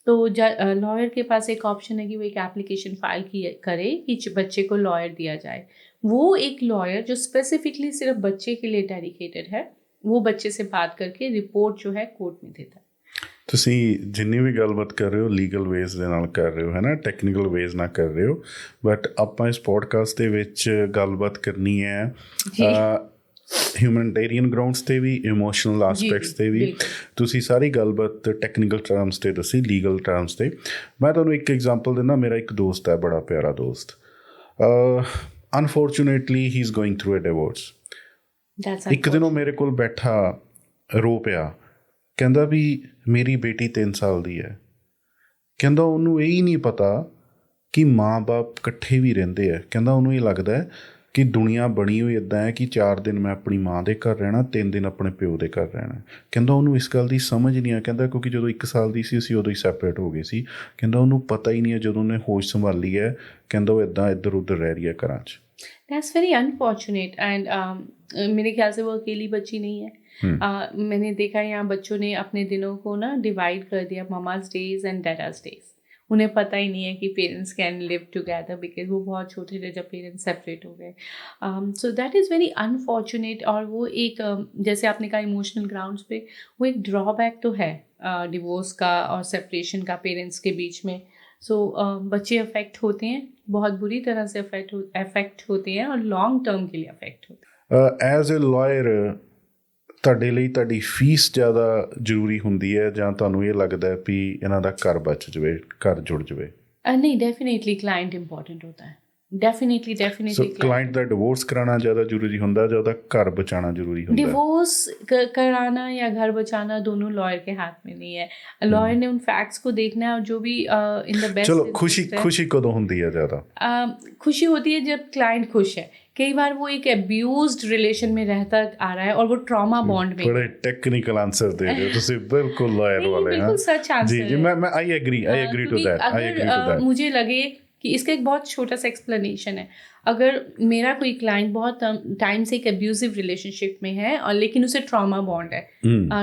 Speaker 1: तो लॉयर के पास एक ऑप्शन है कि वो एक एप्लीकेशन फाइल करे कि बच्चे को लॉयर दिया जाए। वो एक लॉयर जो स्पेसिफिकली सिर्फ बच्चे के लिए डेडिकेटेड है, वो बच्चे से बात करके रिपोर्ट जो है कोर्ट में देता है।
Speaker 2: ਤੁਸੀਂ ਜਿੰਨੀ ਵੀ ਗੱਲਬਾਤ ਕਰ ਰਹੇ ਹੋ ਲੀਗਲ ਵੇਜ਼ ਦੇ ਨਾਲ ਕਰ ਰਹੇ ਹੋ, ਹੈ ਨਾ, ਟੈਕਨੀਕਲ ਵੇਜ਼ ਨਾਲ ਕਰ ਰਹੇ ਹੋ, ਬਟ ਆਪਾਂ ਇਸ ਪੋਡਕਾਸਟ ਦੇ ਵਿੱਚ ਗੱਲਬਾਤ ਕਰਨੀ ਹੈ ਹਿਊਮਨਿਟੇਰੀਅਨ ਗਰਾਊਂਡਸ 'ਤੇ ਵੀ, ਇਮੋਸ਼ਨਲ ਆਸਪੈਕਟਸ 'ਤੇ ਵੀ। ਤੁਸੀਂ ਸਾਰੀ ਗੱਲਬਾਤ ਟੈਕਨੀਕਲ ਟਰਮਸ 'ਤੇ ਦੱਸੀ, ਲੀਗਲ ਟਰਮਸ 'ਤੇ। ਮੈਂ ਤੁਹਾਨੂੰ ਇੱਕ ਐਗਜ਼ਾਮਪਲ ਦਿੰਦਾ। ਮੇਰਾ ਇੱਕ ਦੋਸਤ ਹੈ, ਬੜਾ ਪਿਆਰਾ ਦੋਸਤ। Unfortunately he is going through a divorce. ਇੱਕ ਦਿਨ ਉਹ ਮੇਰੇ ਕੋਲ ਬੈਠਾ ਰੋ ਪਿਆ, ਕਹਿੰਦਾ ਵੀ ਮੇਰੀ ਬੇਟੀ 3 ਸਾਲ ਦੀ ਹੈ, ਕਹਿੰਦਾ ਉਹਨੂੰ ਇਹ ਹੀ ਨਹੀਂ ਪਤਾ ਕਿ ਮਾਂ ਬਾਪ ਇਕੱਠੇ ਵੀ ਰਹਿੰਦੇ ਆ। ਕਹਿੰਦਾ ਉਹਨੂੰ ਇਹ ਲੱਗਦਾ ਹੈ ਕਿ ਦੁਨੀਆ ਬਣੀ ਹੋਈ ਇੱਦਾਂ ਹੈ ਕਿ 4 ਦਿਨ ਮੈਂ ਆਪਣੀ ਮਾਂ ਦੇ ਘਰ ਰਹਿਣਾ, 3 ਦਿਨ ਆਪਣੇ ਪਿਓ ਦੇ ਘਰ ਰਹਿਣਾ। ਕਹਿੰਦਾ ਉਹਨੂੰ ਇਸ ਗੱਲ ਦੀ ਸਮਝ ਨਹੀਂ ਆ। ਕਹਿੰਦਾ ਕਿਉਂਕਿ ਜਦੋਂ 1 ਸਾਲ ਦੀ ਸੀ ਅਸੀਂ ਉਦੋਂ ਹੀ ਸੈਪਰੇਟ ਹੋ ਗਏ ਸੀ। ਕਹਿੰਦਾ ਉਹਨੂੰ ਪਤਾ ਹੀ ਨਹੀਂ ਹੈ ਜਦੋਂ ਉਹਨੇ ਹੋਸ਼ ਸੰਭਾਲੀ ਹੈ, ਕਹਿੰਦਾ ਉਹ ਇੱਦਾਂ ਇੱਧਰ ਉੱਧਰ ਰਹਿ ਰਹੀ ਹੈ ਘਰਾਂ 'ਚ।
Speaker 1: That's very unfortunate and मेरे ख्याल से वो अकेली बच्ची नहीं है। मैंने देखा यहाँ बच्चों ने अपने दिनों को ना डिवाइड कर दिया, ममाज डेज एंड डैडाज डेज। उन्हें पता ही नहीं है कि parents can live together, because वो बहुत छोटे थे जब पेरेंट्स सेपरेट हो गए। So that is very unfortunate. और वो एक जैसे आपने कहा इमोशनल ग्राउंड्स पे वो एक ड्रॉबैक तो है डिवोर्स का और सेपरेशन का पेरेंट्स के बीच में। सो बच्चे अफेक्ट होते हैं, बहुत बुरी तरह से अफेक्ट होते हैं और लॉन्ग टर्म के लिए अफेक्ट होते हैं।
Speaker 2: एज ए लॉयर ਤੁਹਾਡੇ ਲਈ ਤੁਹਾਡੀ ਫੀਸ ਜ਼ਿਆਦਾ ਜ਼ਰੂਰੀ ਹੁੰਦੀ ਹੈ ਜਾਂ ਤੁਹਾਨੂੰ ਇਹ ਲੱਗਦਾ ਹੈ ਵੀ ਇਹਨਾਂ ਦਾ ਘਰ ਬਚ ਜਾਵੇ, ਘਰ ਜੁੜ ਜਾਵੇ?
Speaker 1: नहीं, डेफिनेटली क्लाइंट इंपॉर्टेंट होता है। डेफिनेटली
Speaker 2: सो क्लाइंट ਦਾ ਡਿਵੋਰਸ ਕਰਾਉਣਾ ਜ਼ਿਆਦਾ ਜ਼ਰੂਰੀ ਹੁੰਦਾ ਜਾਂ ਉਹਦਾ ਘਰ ਬਚਾਉਣਾ ਜ਼ਰੂਰੀ ਹੁੰਦਾ?
Speaker 1: डिवोर्स कराना या घर बचाना दोनों लॉयर के हाथ में नहीं है। लॉयर ने उन फैक्ट्स को देखना है और जो भी इन द बेस्ट।
Speaker 2: चलो खुशी कदों ਹੁੰਦੀ ਹੈ ਜ਼ਿਆਦਾ?
Speaker 1: खुशी होती है जब क्लाइंट खुश है। कई बार वो एक अब्यूज्ड रिलेशन में रहता आ रहा है और वो ट्रॉमा बॉन्ड में।
Speaker 2: बड़े टेक्निकल आंसर दे रहे हो तुसी, बिल्कुल लॉयर वाले।
Speaker 1: बिल्कुल सच आंसर
Speaker 2: जी जी, मैं I agree to that, I agree to that.
Speaker 1: मुझे लगे कि इसका एक बहुत छोटा सा एक्सप्लेनेशन है। अगर मेरा कोई क्लाइंट बहुत टाइम से एक अब्यूजिव रिलेशनशिप में है और लेकिन उसे ट्रॉमा बॉन्ड है,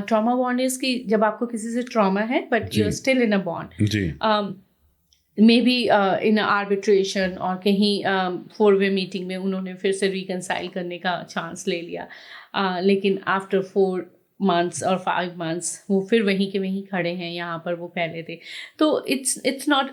Speaker 1: ट्रॉमा बॉन्ड इज कि जब आपको किसी से ट्रॉमा है but you are still in a bond,
Speaker 2: जी,
Speaker 1: मे बी इन आर्बिट्रेशन और कहीं 4-वे मीटिंग में उन्होंने फिर से रिकनसाइल करने का चांस ले लिया, लेकिन आफ्टर 4 months और 5 months वो फिर वहीं के वहीं खड़े हैं यहाँ पर वो पहले थे। तो इट्स नॉट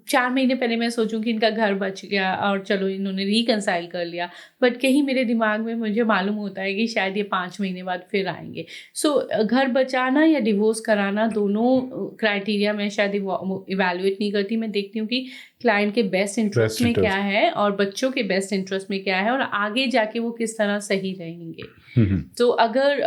Speaker 1: 4 महीने पहले मैं सोचूं कि इनका घर बच गया और चलो इन्होंने रिकनसाइल कर लिया, बट कहीं मेरे दिमाग में मुझे मालूम होता है कि शायद ये 5 महीने बाद फिर आएंगे। सो घर बचाना या डिवोर्स कराना, दोनों क्राइटेरिया मैं शायद इवैल्यूएट नहीं करती। मैं देखती हूँ कि क्लाइंट के बेस्ट इंटरेस्ट में क्या है और बच्चों के बेस्ट इंटरेस्ट में क्या है और आगे जाके वो किस तरह सही रहेंगे। तो अगर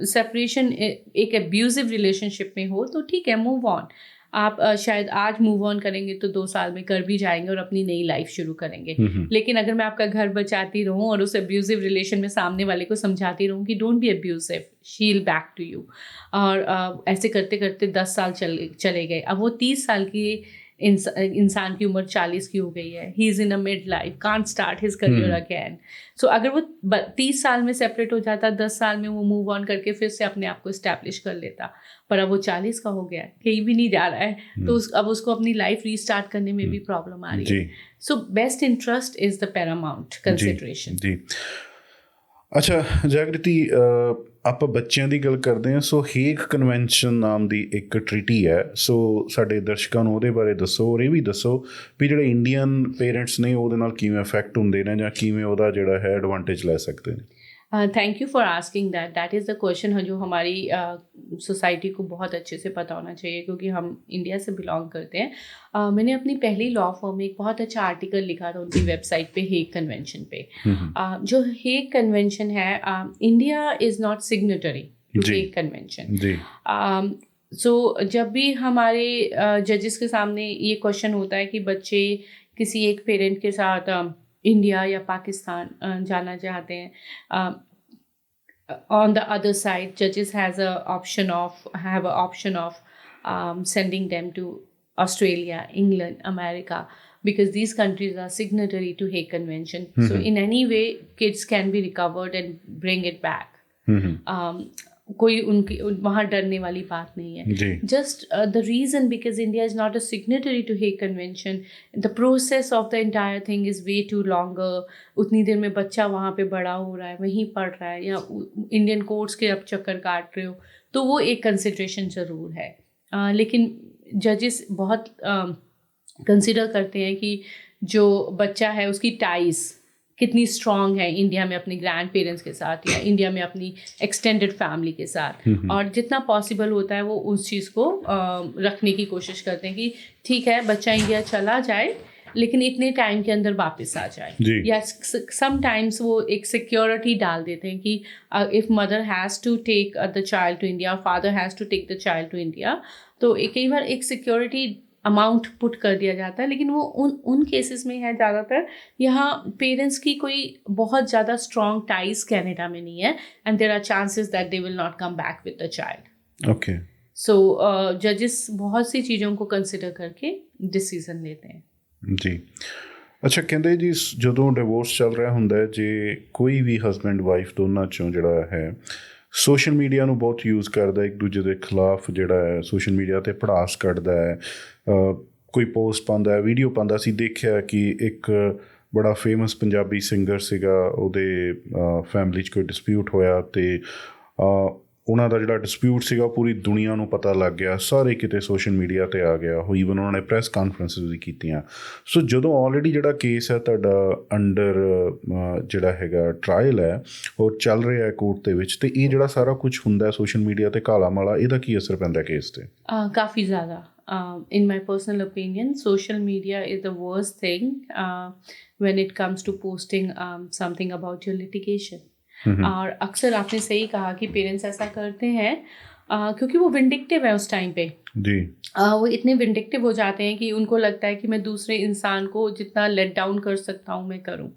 Speaker 1: सेपरेशन एक अब्यूजिव रिलेशनशिप में हो तो ठीक है, मूव ऑन। आप शायद आज मूव ऑन करेंगे तो 2 साल में कर भी जाएंगे और अपनी नई लाइफ शुरू करेंगे। लेकिन अगर मैं आपका घर बचाती रहूं और उस अब्यूजिव रिलेशन में सामने वाले को समझाती रहूं कि don't be abusive, she will back to you, और ऐसे करते करते 10 साल चले गए, अब वो 30 साल की इंसान की उम्र 40 की हो गई है, he is in a mid life, can't start his career again. So अगर वो 30 साल में सेपरेट हो जाता, 10 साल में वो मूव ऑन करके फिर से अपने आप को इस्टेब्लिश कर लेता, पर अब वो 40 का हो गया है, कहीं भी नहीं जा रहा है, तो अब उसको अपनी लाइफ रीस्टार्ट करने में भी प्रॉब्लम आ रही है। So best interest is the paramount consideration.
Speaker 2: जी, ਅੱਛਾ ਜਾਗ੍ਰਿਤੀ, ਆਪਾਂ ਬੱਚਿਆਂ ਦੀ ਗੱਲ ਕਰਦੇ ਹਾਂ। ਸੋ ਹੇਗ ਕਨਵੈਨਸ਼ਨ ਨਾਮ ਦੀ ਇੱਕ ਟ੍ਰੀਟੀ ਹੈ, ਸੋ ਸਾਡੇ ਦਰਸ਼ਕਾਂ ਨੂੰ ਉਹਦੇ ਬਾਰੇ ਦੱਸੋ ਔਰ ਇਹ ਵੀ ਦੱਸੋ ਵੀ ਜਿਹੜੇ ਇੰਡੀਅਨ ਪੇਰੈਂਟਸ ਨੇ ਉਹਦੇ ਨਾਲ ਕਿਵੇਂ ਅਫੈਕਟ ਹੁੰਦੇ ਨੇ ਜਾਂ ਕਿਵੇਂ ਉਹਦਾ ਜਿਹੜਾ ਹੈ ਐਡਵਾਂਟੇਜ ਲੈ ਸਕਦੇ ਨੇ।
Speaker 1: Thank you for asking that is the question जो हमारी सोसाइटी को बहुत अच्छे से पता होना चाहिए क्योंकि हम इंडिया से बिलोंग करते हैं। मैंने अपनी पहली लॉ फॉर्म में एक बहुत अच्छा आर्टिकल लिखा था उनकी वेबसाइट पे, हेग कन्वेंशन पे। जो हेग कन्वेंशन है, India is not signatory to Hague convention. So जब भी हमारे जजेस के सामने ये क्वेश्चन होता है कि बच्चे किसी एक पेरेंट के साथ इंडिया या पाकिस्तान जाना चाहते हैं, on the other side judges have a option of sending them to Australia, England, America, because these countries are signatory to Hague Convention. So in any way kids can be recovered and bring it back. कोई उनकी वहाँ डरने वाली बात नहीं है। Just the reason because India is not a signatory to Hague Convention, the process of the entire thing is way too longer. उतनी देर में बच्चा वहाँ पे बड़ा हो रहा है, वहीं पढ़ रहा है, या इंडियन कोर्ट्स के अब चक्कर काट रहे हो, तो वो एक कंसिड्रेशन ज़रूर है। लेकिन जजेस बहुत कंसिडर करते हैं कि जो बच्चा है उसकी टाइज कितनी स्ट्रॉन्ग है इंडिया में अपने ग्रैंड पेरेंट्स के साथ या इंडिया में अपनी एक्सटेंडेड फैमिली के साथ, और जितना पॉसिबल होता है वो उस चीज़ को रखने की कोशिश करते हैं कि ठीक है बच्चा इंडिया चला जाए लेकिन इतने टाइम के अंदर वापस आ जाए। या समटाइम्स वो एक सिक्योरिटी डाल देते हैं कि if mother has to take the child to India और father has to take the child to India, तो कई बार एक सिक्योरिटी अमाउंट पुट कर दिया जाता है। लेकिन वो उन केसेस में है ज़्यादातर, यहाँ पेरेंट्स की कोई बहुत ज़्यादा स्ट्रॉन्ग टाइज कनाडा में नहीं है, and there are chances that they will not come back with the child.
Speaker 2: Okay,
Speaker 1: so जजेस बहुत सी चीज़ों को कंसिडर करके डिसीजन लेते हैं।
Speaker 2: जी, ਅੱਛਾ ਕਹਿੰਦੇ ਜੀ ਜਦੋਂ ਡਿਵੋਰਸ ਚੱਲ ਰਿਹਾ ਹੁੰਦਾ ਹੈ, ਜੇ ਕੋਈ ਵੀ ਹਸਬੈਂਡ ਵਾਈਫ ਦੋਨਾਂ 'ਚੋਂ ਜਿਹੜਾ ਹੈ ਸੋਸ਼ਲ ਮੀਡੀਆ ਨੂੰ ਬਹੁਤ ਯੂਜ਼ ਕਰਦਾ, ਇੱਕ ਦੂਜੇ ਦੇ ਖਿਲਾਫ ਜਿਹੜਾ ਹੈ ਸੋਸ਼ਲ ਮੀਡੀਆ 'ਤੇ ਭੜਾਸ ਕੱਢਦਾ ਹੈ, ਕੋਈ ਪੋਸਟ ਪਾਉਂਦਾ ਹੈ, ਵੀਡੀਓ ਪਾਉਂਦਾ। ਅਸੀਂ ਦੇਖਿਆ ਕਿ ਇੱਕ ਬੜਾ ਫੇਮਸ ਪੰਜਾਬੀ ਸਿੰਗਰ ਸੀਗਾ, ਉਹਦੇ ਫੈਮਿਲੀ 'ਚ ਕੋਈ ਡਿਸਪਿਊਟ ਹੋਇਆ ਅਤੇ ਉਹਨਾਂ ਦਾ ਜਿਹੜਾ ਡਿਸਪਿਊਟ ਸੀਗਾ ਪੂਰੀ ਦੁਨੀਆ ਨੂੰ ਪਤਾ ਲੱਗ ਗਿਆ, ਸਾਰੇ ਕਿਤੇ ਸੋਸ਼ਲ ਮੀਡੀਆ 'ਤੇ ਆ ਗਿਆ, ਈਵਨ ਉਹਨਾਂ ਨੇ ਪ੍ਰੈਸ ਕਾਨਫਰੰਸਿਸ ਵੀ ਕੀਤੀਆਂ। ਸੋ ਜਦੋਂ ਆਲਰੇਡੀ ਜਿਹੜਾ ਕੇਸ ਹੈ ਤੁਹਾਡਾ ਅੰਡਰ ਜਿਹੜਾ ਹੈਗਾ ਟਰਾਇਲ ਹੈ ਉਹ ਚੱਲ ਰਿਹਾ ਹੈ ਕੋਰਟ ਦੇ ਵਿੱਚ, ਅਤੇ ਇਹ ਜਿਹੜਾ ਸਾਰਾ ਕੁਛ ਹੁੰਦਾ ਸੋਸ਼ਲ ਮੀਡੀਆ 'ਤੇ ਕਾਲਾ ਮਾਲਾ, ਇਹਦਾ ਕੀ ਅਸਰ ਪੈਂਦਾ ਕੇਸ 'ਤੇ?
Speaker 1: ਕਾਫੀ ਜ਼ਿਆਦਾ। In my personal opinion, social media is the worst thing when it comes to posting something about your litigation. और अक्सर आपने सही कहा कि पेरेंट्स ऐसा करते हैं क्योंकि वो विंडिक्टिव है उस टाइम पे
Speaker 2: जी।
Speaker 1: वो इतने विंडिक्टिव हो जाते हैं कि उनको लगता है कि मैं दूसरे इंसान को जितना लेट डाउन कर सकता हूँ मैं करूँ,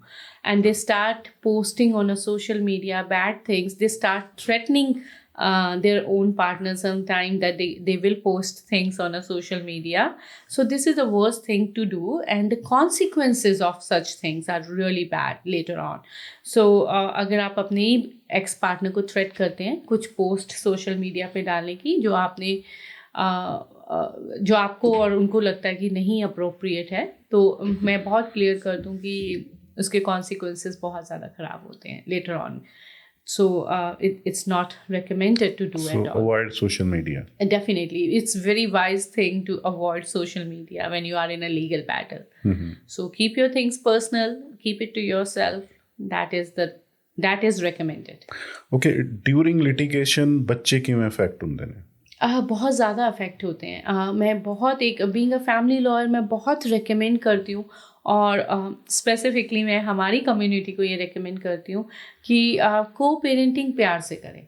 Speaker 1: and they start posting on a social media bad things, they start threatening their own partner sometime that they will post things on a social media. So this is the worst thing to do, and the consequences of such things are really bad later on. So अगर आप अपने ex partner को threat करते हैं कुछ post social media पे डालने की जो आपने जो आपको और उनको लगता है कि नहीं अप्रोप्रिएट है, तो मैं बहुत क्लियर कर दूं कि उसके कॉन्सिक्वेंसेस बहुत ज़्यादा ख़राब होते हैं later on. So it's not recommended to do
Speaker 2: So
Speaker 1: at all.
Speaker 2: avoid social media.
Speaker 1: Definitely, it's very wise thing to avoid social media when you are in a legal battle. So keep your things personal, keep it to yourself. That is recommended.
Speaker 2: Okay, during litigation बच्चे किਵੇਂ affect ਹੁੰਦੇ ਨੇ?
Speaker 1: बहुत ज़्यादा affect होते हैं. मैं बहुत being a family lawyer मैं बहुत रिकमेंड करती हूँ, और स्पेसिफिकली मैं हमारी कम्युनिटी को ये रिकमेंड करती हूँ कि को पेरेंटिंग प्यार से करें.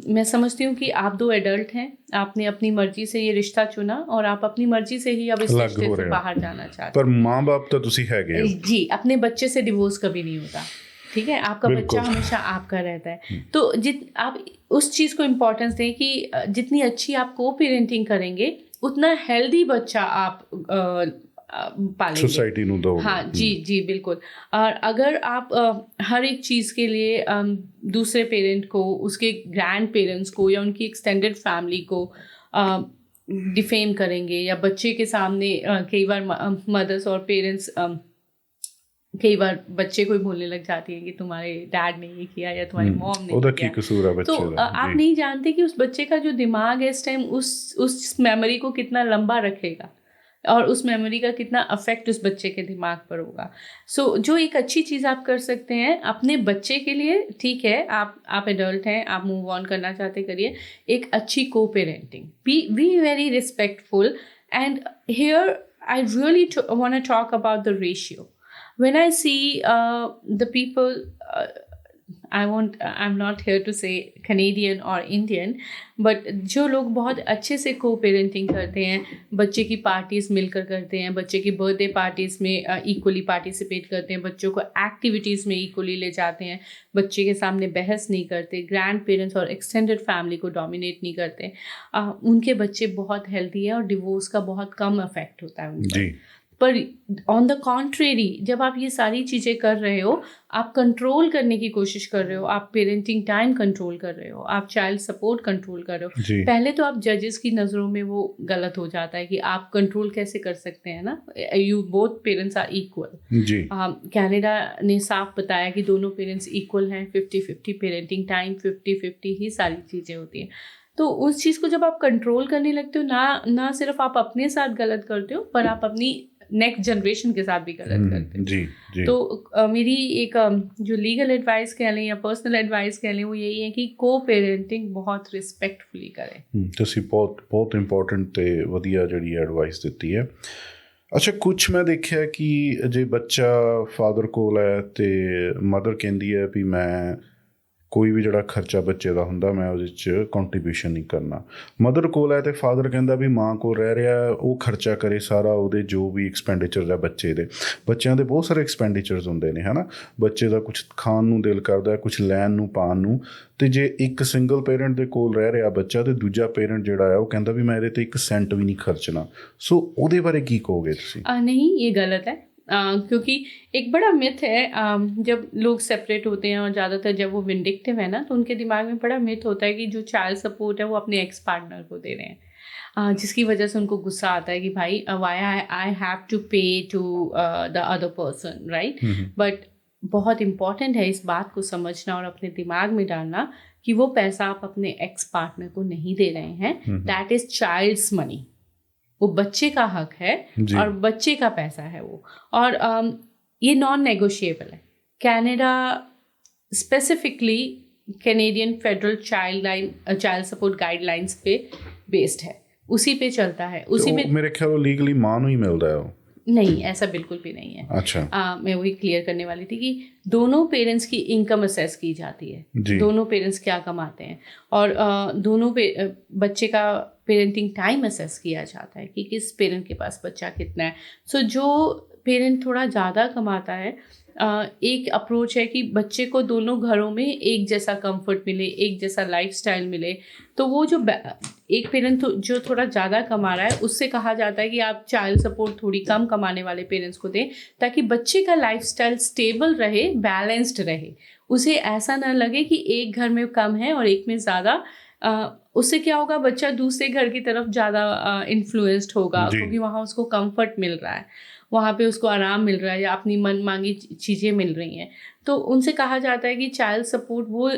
Speaker 1: मैं समझती हूँ कि आप 2 एडल्ट हैं, आपने अपनी मर्जी से ये रिश्ता चुना और आप अपनी मर्जी से ही अब इस रिश्ते से बाहर जाना चाहते
Speaker 2: पर माँ बाप तो तुसी हैगे हो.
Speaker 1: जी, अपने बच्चे से डिवोर्स कभी नहीं होता. ठीक है, आपका बच्चा हमेशा आपका रहता है. तो आप उस चीज़ को इम्पोर्टेंस दें कि जितनी अच्छी आप को पेरेंटिंग करेंगे उतना हेल्दी बच्चा आप पालेंगे,
Speaker 2: सोसाइटी नू दो.
Speaker 1: हाँ जी जी बिल्कुल. और अगर आप हर एक चीज़ के लिए दूसरे पेरेंट को, उसके ग्रैंड पेरेंट्स को या उनकी एक्सटेंडेड फैमिली को डिफेम करेंगे, या बच्चे के सामने कई बार मदर्स और पेरेंट्स कई बार बच्चे को ही बोलने लग जाती है कि तुम्हारे डैड ने ये किया या तुम्हारी मॉम ने किया,
Speaker 2: कसूर है बच्चे
Speaker 1: तो आप नहीं जानते कि उस बच्चे का जो दिमाग है इस टाइम उस मेमोरी को कितना लंबा रखेगा और उस मेमोरी का कितना अफेक्ट उस बच्चे के दिमाग पर होगा. सो जो एक अच्छी चीज़ आप कर सकते हैं अपने बच्चे के लिए, ठीक है आप एडल्ट हैं, आप मूव ऑन करना चाहते करिए, एक अच्छी को parenting, be very respectful. And here I really want to talk about the ratio. When I see the people, I'm not here to say Canadian or Indian, but जो लोग बहुत अच्छे से co-parenting करते हैं, बच्चे की पार्टीज़ मिलकर करते हैं, बच्चे की बर्थडे पार्टीज़ में इक्वली पार्टिसिपेट करते हैं, बच्चों को एक्टिविटीज़ में इक्वली ले जाते हैं, बच्चे के सामने बहस नहीं करते, ग्रैंड पेरेंट्स और एक्सटेंडेड फैमिली को डोमिनेट नहीं करते, उनके बच्चे बहुत हेल्दी हैं और डिवोर्स का बहुत कम इफेक्ट होता है उन पर. पर ऑन द कॉन्ट्रेरी जब आप ये सारी चीज़ें कर रहे हो, आप कंट्रोल करने की कोशिश कर रहे हो, आप पेरेंटिंग टाइम कंट्रोल कर रहे हो, आप चाइल्ड सपोर्ट कंट्रोल कर रहे हो, पहले तो आप जजेस की नज़रों में वो गलत हो जाता है कि आप कंट्रोल कैसे कर सकते हैं ना, you both parents are equal. Canada ने साफ बताया कि दोनों पेरेंट्स इक्वल हैं, 50-50 पेरेंटिंग टाइम, 50-50 ही सारी चीज़ें होती हैं. तो उस चीज़ को जब आप कंट्रोल करने लगते हो, ना सिर्फ आप अपने साथ गलत करते हो पर आप अपनी नेक्स्ट जनरेशन के साथ भी गलत करते हैं. जी. तो मेरी एक जो लीगल एडवाइस कह लें या पर्सनल एडवाइस कह लें वो यही है कि को पेरेंटिंग बहुत रिस्पेक्टफुली करें.
Speaker 2: ਤੁਸੀਂ ਬਹੁਤ ਇੰਪੋਰਟੈਂਟ ਤੇ ਵਧੀਆ ਜਿਹੜੀ ਐਡਵਾਈਸ ਦਿੱਤੀ ਹੈ. ਅੱਛਾ, ਕੁਛ ਮੈਂ ਦੇਖਿਆ ਕਿ ਜੇ ਬੱਚਾ ਫਾਦਰ ਕੋਲ ਹੈ ਤੇ ਮਦਰ ਕਹਿੰਦੀ ਹੈ ਵੀ ਮੈਂ ਕੋਈ ਵੀ ਜਿਹੜਾ ਖਰਚਾ ਬੱਚੇ ਦਾ ਹੁੰਦਾ ਮੈਂ ਉਹਦੇ 'ਚ ਕੰਟਰੀਬਿਊਸ਼ਨ ਨਹੀਂ ਕਰਨਾ, ਮਦਰ ਕੋਲ ਹੈ ਤੇ ਫਾਦਰ ਕਹਿੰਦਾ ਵੀ ਮਾਂ ਕੋਲ ਰਹਿ ਰਿਹਾ ਉਹ ਖਰਚਾ ਕਰੇ ਸਾਰਾ, ਉਹਦੇ ਜੋ ਵੀ ਐਕਸਪੈਂਡੀਚਰ ਹੈ ਬੱਚਿਆਂ ਦੇ ਬਹੁਤ ਸਾਰੇ ਐਕਸਪੈਂਡੀਚਰਸ ਹੁੰਦੇ ਨੇ, ਹੈ ਨਾ. ਬੱਚੇ ਦਾ ਕੁਛ ਖਾਣ ਨੂੰ ਦਿਲ ਕਰਦਾ, ਕੁਛ ਲੈਣ ਨੂੰ ਪਾਣ ਨੂੰ, ਅਤੇ ਜੇ ਇੱਕ ਸਿੰਗਲ ਪੇਰੈਂਟ ਦੇ ਕੋਲ ਰਹਿ ਰਿਹਾ ਬੱਚਾ ਅਤੇ ਦੂਜਾ ਪੇਰੈਂਟ ਜਿਹੜਾ ਆ ਉਹ ਕਹਿੰਦਾ ਵੀ ਮੈਂ ਇਹਦੇ 'ਤੇ 1 ਸੈਂਟ ਵੀ ਨਹੀਂ ਖਰਚਣਾ, ਸੋ ਉਹਦੇ ਬਾਰੇ ਕੀ ਕਹੋਗੇ ਤੁਸੀਂ?
Speaker 1: नहीं, ये गलत है. क्योंकि एक बड़ा मिथ है, जब लोग सेपरेट होते हैं और ज़्यादातर जब वो विंडिक्टिव है ना, तो उनके दिमाग में बड़ा मिथ होता है कि जो चाइल्ड सपोर्ट है वो अपने एक्स पार्टनर को दे रहे हैं, जिसकी वजह से उनको गुस्सा आता है कि भाई why I have to pay to the other person, right. But बहुत इम्पॉर्टेंट है इस बात को समझना और अपने दिमाग में डालना कि वो पैसा आप अपने एक्स पार्टनर को नहीं दे रहे हैं, दैट इज़ चाइल्ड्स मनी. वो बच्चे का हक है और बच्चे का पैसा है वो, और ये नॉन नेगोशिएबल है. Canada specifically Canadian federal child support guidelines पे बेस्ड है, उसी पे चलता है, उसी पे
Speaker 2: मेरे ख्याल लीगली मां ਨੂੰ ਹੀ ਮਿਲਦਾ ਹੈ ਉਹ.
Speaker 1: नहीं, ऐसा बिल्कुल भी नहीं है।
Speaker 2: अच्छा।
Speaker 1: मैं वही क्लियर करने वाली थी कि दोनों पेरेंट्स की इनकम असेस की जाती है, दोनों पेरेंट्स क्या कमाते हैं, और दोनों बच्चे का पेरेंटिंग टाइम असेस किया जाता है कि किस पेरेंट के पास बच्चा कितना है। सो जो पेरेंट थोड़ा ज़्यादा कमाता है, एक अप्रोच है कि बच्चे को दोनों घरों में एक जैसा कंफर्ट मिले, एक जैसा लाइफस्टाइल मिले। तो वो जो एक पेरेंट जो थोड़ा ज़्यादा कमा रहा है, उससे कहा जाता है कि आप चाइल्ड सपोर्ट थोड़ी कम कमाने वाले पेरेंट्स को दें, ताकि बच्चे का लाइफस्टाइल स्टेबल रहे, बैलेंस्ड रहे। उसे ऐसा ना लगे कि एक घर में कम है और एक में ज़्यादा। उससे क्या होगा, बच्चा दूसरे घर की तरफ ज़्यादा इन्फ्लुएंस्ड होगा, क्योंकि वहाँ उसको कंफर्ट मिल रहा है, वहाँ पे उसको आराम मिल रहा है या अपनी मन मांगी चीज़ें मिल रही हैं। तो उनसे कहा जाता है कि चाइल्ड सपोर्ट वो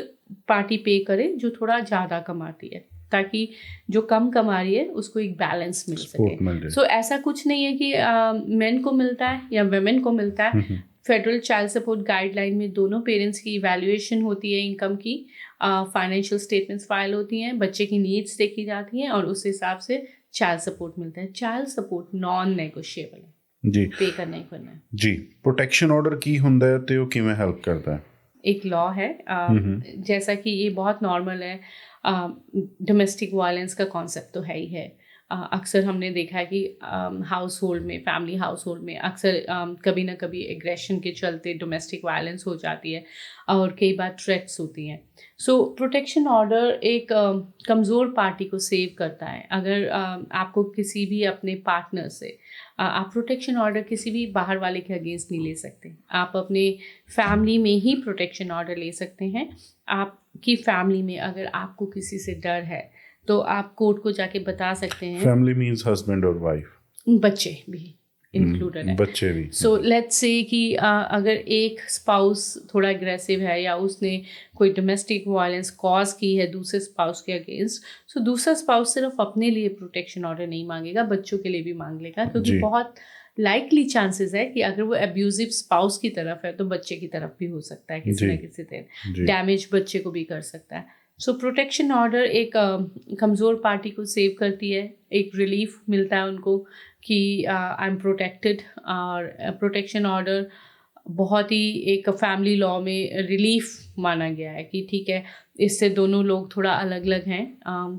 Speaker 1: पार्टी पे करे जो थोड़ा ज़्यादा कमाती है, ताकि जो कम कमा रही है उसको एक बैलेंस मिल सके। सो ऐसा कुछ नहीं है कि मेन को मिलता है या वेमेन को मिलता है। फेडरल चाइल्ड सपोर्ट गाइडलाइन में दोनों पेरेंट्स की इवैल्यूएशन होती है, इनकम की, फाइनेंशियल स्टेटमेंट्स फाइल होती हैं, बच्चे की नीड्स देखी जाती हैं और उस हिसाब से चाइल्ड सपोर्ट मिलता है। चाइल्ड सपोर्ट नॉन नेगोशिएबल है
Speaker 2: जी,
Speaker 1: पे करना ही करना है
Speaker 2: जी। प्रोटेक्शन ऑर्डर की ਹੁੰਦਾ ਹੈ ਤੇ ਉਹ ਕਿਵੇਂ ਹੈਲਪ ਕਰਦਾ ਹੈ?
Speaker 1: एक लॉ है, जैसा कि ये बहुत नॉर्मल है, डोमेस्टिक वायलेंस का कॉन्सेप्ट तो है ही है। अक्सर हमने देखा है कि हाउस होल्ड में, फैमिली हाउस होल्ड में अक्सर कभी ना कभी एग्रेशन के चलते डोमेस्टिक वायलेंस हो जाती है और कई बार थ्रेट्स होती हैं। सो प्रोटेक्शन ऑर्डर एक कमज़ोर पार्टी को सेव करता है। अगर आपको किसी भी अपने पार्टनर से आप प्रोटेक्शन ऑर्डर किसी भी बाहर वाले के अगेंस्ट नहीं ले सकते, आप अपने फैमिली में ही प्रोटेक्शन ऑर्डर ले सकते हैं। आपकी फैमिली में अगर आपको किसी से डर है तो आप कोर्ट को जाके बता सकते हैं।
Speaker 2: फैमिली मींस हस्बैंड और वाइफ,
Speaker 1: बच्चे भी इंक्लूडेड है,
Speaker 2: बच्चे भी।
Speaker 1: सो लेट्स से कि अगर एक स्पाउस थोड़ा एग्रेसिव है या उसने कोई डोमेस्टिक वायलेंस कॉज की है दूसरे स्पाउस के अगेंस्ट, सो दूसरा स्पाउस सिर्फ अपने लिए प्रोटेक्शन ऑर्डर नहीं मांगेगा, बच्चों के लिए भी मांग लेगा, क्योंकि बहुत लाइकली चांसेस है कि अगर वो एब्यूजिव स्पाउस की तरफ है तो बच्चे की तरफ भी हो सकता है, किसी न किसी तरह डैमेज बच्चे को भी कर सकता है। सो प्रोटेक्शन ऑर्डर एक कमज़ोर पार्टी को सेव करती है, एक रिलीफ मिलता है उनको कि आई एम प्रोटेक्टेड। और प्रोटेक्शन ऑर्डर बहुत ही एक फैमिली लॉ में रिलीफ माना गया है कि ठीक है, इससे दोनों लोग थोड़ा अलग अलग हैं,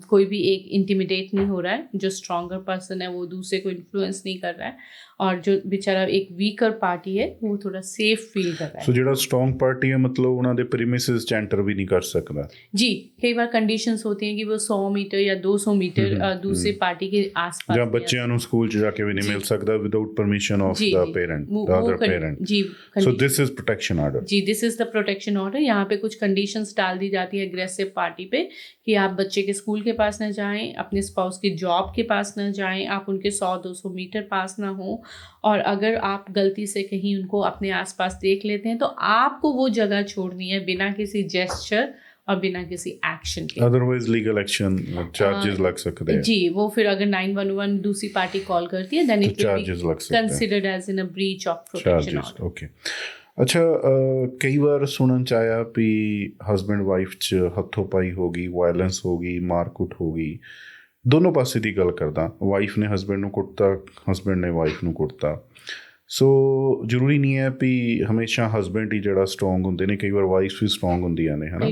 Speaker 1: कोई भी एक इंटिमिडेट नहीं हो रहा है, जो स्ट्रॉन्गर पर्सन है वो दूसरे को इन्फ्लुएंस नहीं कर रहा है, और जो बेचारा एक वीकर पार्टी है वो थोड़ा सेफ फील कर रहा है।
Speaker 2: सो ਜਿਹੜਾ स्ट्रॉन्ग पार्टी है मतलब ਉਹਨਾਂ ਦੇ प्रीमिसेस ਚ एंटर भी नहीं कर सकता।
Speaker 1: जी, कई बार कंडीशंस होती हैं कि वो 100 मीटर या 200 मीटर दूसरे पार्टी के आसपास
Speaker 2: ਜਾਂ ਬੱਚਿਆਂ ਨੂੰ ਸਕੂਲ ਚ ਜਾ ਕੇ ਵੀ ਨਹੀਂ ਮਿਲ ਸਕਦਾ without permission of the parent, the other parent.
Speaker 1: जी,
Speaker 2: so this is protection order.
Speaker 1: जी, this is the protection order. यहाँ पे कुछ कंडीशंस डाल दी जाती है एग्रेसिव पार्टी पे कि आप बच्चे के स्कूल के पास ना जाएं, अपने स्पाउस के जॉब के पास ना जाएं, आप उनके 100-200 मीटर पास ना हो, और अगर आप गलती से कहीं उनको अपने आसपास देख लेते हैं तो आपको वो जगह छोड़नी है बिना किसी जेस्चर और बिना किसी एक्शन के।
Speaker 2: अदरवाइज लीगल एक्शन, चार्जेस लग सकते हैं।
Speaker 1: जी, वो फिर अगर 911 दूसरी पार्टी कॉल करती है then it will be considered as in a breach of protection order.
Speaker 2: Okay, अच्छा। कई बार सुनन च आया भी हस्बैंड वाइफ च हथों पाई होगी, वायलेंस होगी, मारकुट होगी, दोनों पासे की गल करदा, वाइफ ने हस्बैंड ਨੂੰ ਕੁੱਟਤਾ, हस्बैंड ने वाइफ ਨੂੰ ਕੁੱਟਤਾ। ਸੋ ਜ਼ਰੂਰੀ ਨਹੀਂ ਹੈ ਵੀ ਹਮੇਸ਼ਾ ਹਸਬੈਂਡ ਹੀ ਜਿਹੜਾ ਸਟਰੋਂਗ ਹੁੰਦੇ ਨੇ, ਕਈ ਵਾਰ ਵਾਈਫ ਵੀ ਸਟਰੋਂਗ ਹੁੰਦੀਆਂ ਨੇ, ਹੈ ਨਾ।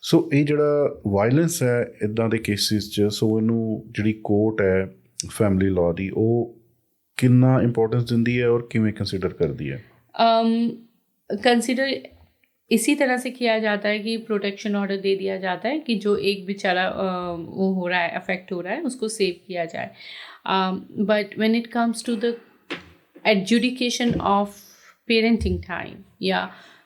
Speaker 2: ਸੋ ਇਹ ਜਿਹੜਾ ਵਾਇਲੈਂਸ ਹੈ ਇੱਦਾਂ ਦੇ ਕੇਸਿਸ 'ਚ, ਸੋ ਇਹਨੂੰ ਜਿਹੜੀ ਕੋਰਟ ਹੈ ਫੈਮਿਲੀ ਲਾਅ ਦੀ, ਉਹ ਕਿੰਨਾ ਇੰਪੋਰਟੈਂਸ ਦਿੰਦੀ ਹੈ ਔਰ ਕਿਵੇਂ ਕੰਸੀਡਰ ਕਰਦੀ ਹੈ?
Speaker 1: कंसिडर इसी तरह से किया जाता है कि प्रोटेक्शन ऑर्डर दे दिया जाता है कि जो एक बेचारा वो हो रहा है, अफेक्ट हो रहा है, उसको सेव किया जाए। But when it comes to the adjudication of parenting time या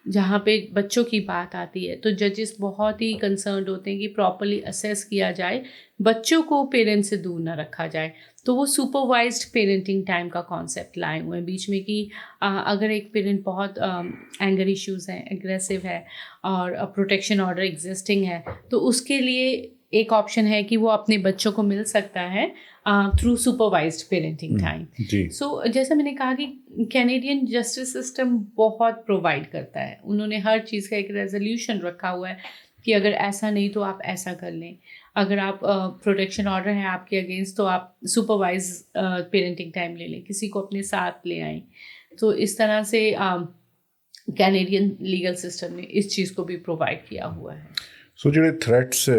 Speaker 1: जहाँ पे बच्चों की बात आती है, तो जजेस बहुत ही कंसर्न्ड होते हैं कि प्रॉपरली असेस किया जाए, बच्चों को पेरेंट्स से दूर ना रखा जाए। तो वो सुपरवाइज्ड पेरेंटिंग टाइम का कॉन्सेप्ट लाए हुए हैं बीच में कि अगर एक पेरेंट बहुत एंगर इश्यूज़ हैं, एग्रेसिव है और प्रोटेक्शन ऑर्डर एग्जिस्टिंग है, तो उसके लिए एक ऑप्शन है कि वो अपने बच्चों को मिल सकता है थ्रू सुपरवाइज्ड पेरेंटिंग टाइम। सो जैसा मैंने कहा कि कैनेडियन जस्टिस सिस्टम बहुत प्रोवाइड करता है, उन्होंने हर चीज़ का एक रेजोल्यूशन रखा हुआ है कि अगर ऐसा नहीं तो आप ऐसा कर लें। अगर आप प्रोटेक्शन ऑर्डर है आपके अगेंस्ट तो आप सुपरवाइज पेरेंटिंग टाइम ले लें, किसी को अपने साथ ले आएं। तो इस तरह से कैनेडियन लीगल सिस्टम ने इस चीज़ को भी प्रोवाइड किया हुआ है।
Speaker 2: ਸੋ ਜਿਹੜੇ ਥ੍ਰੈਟਸ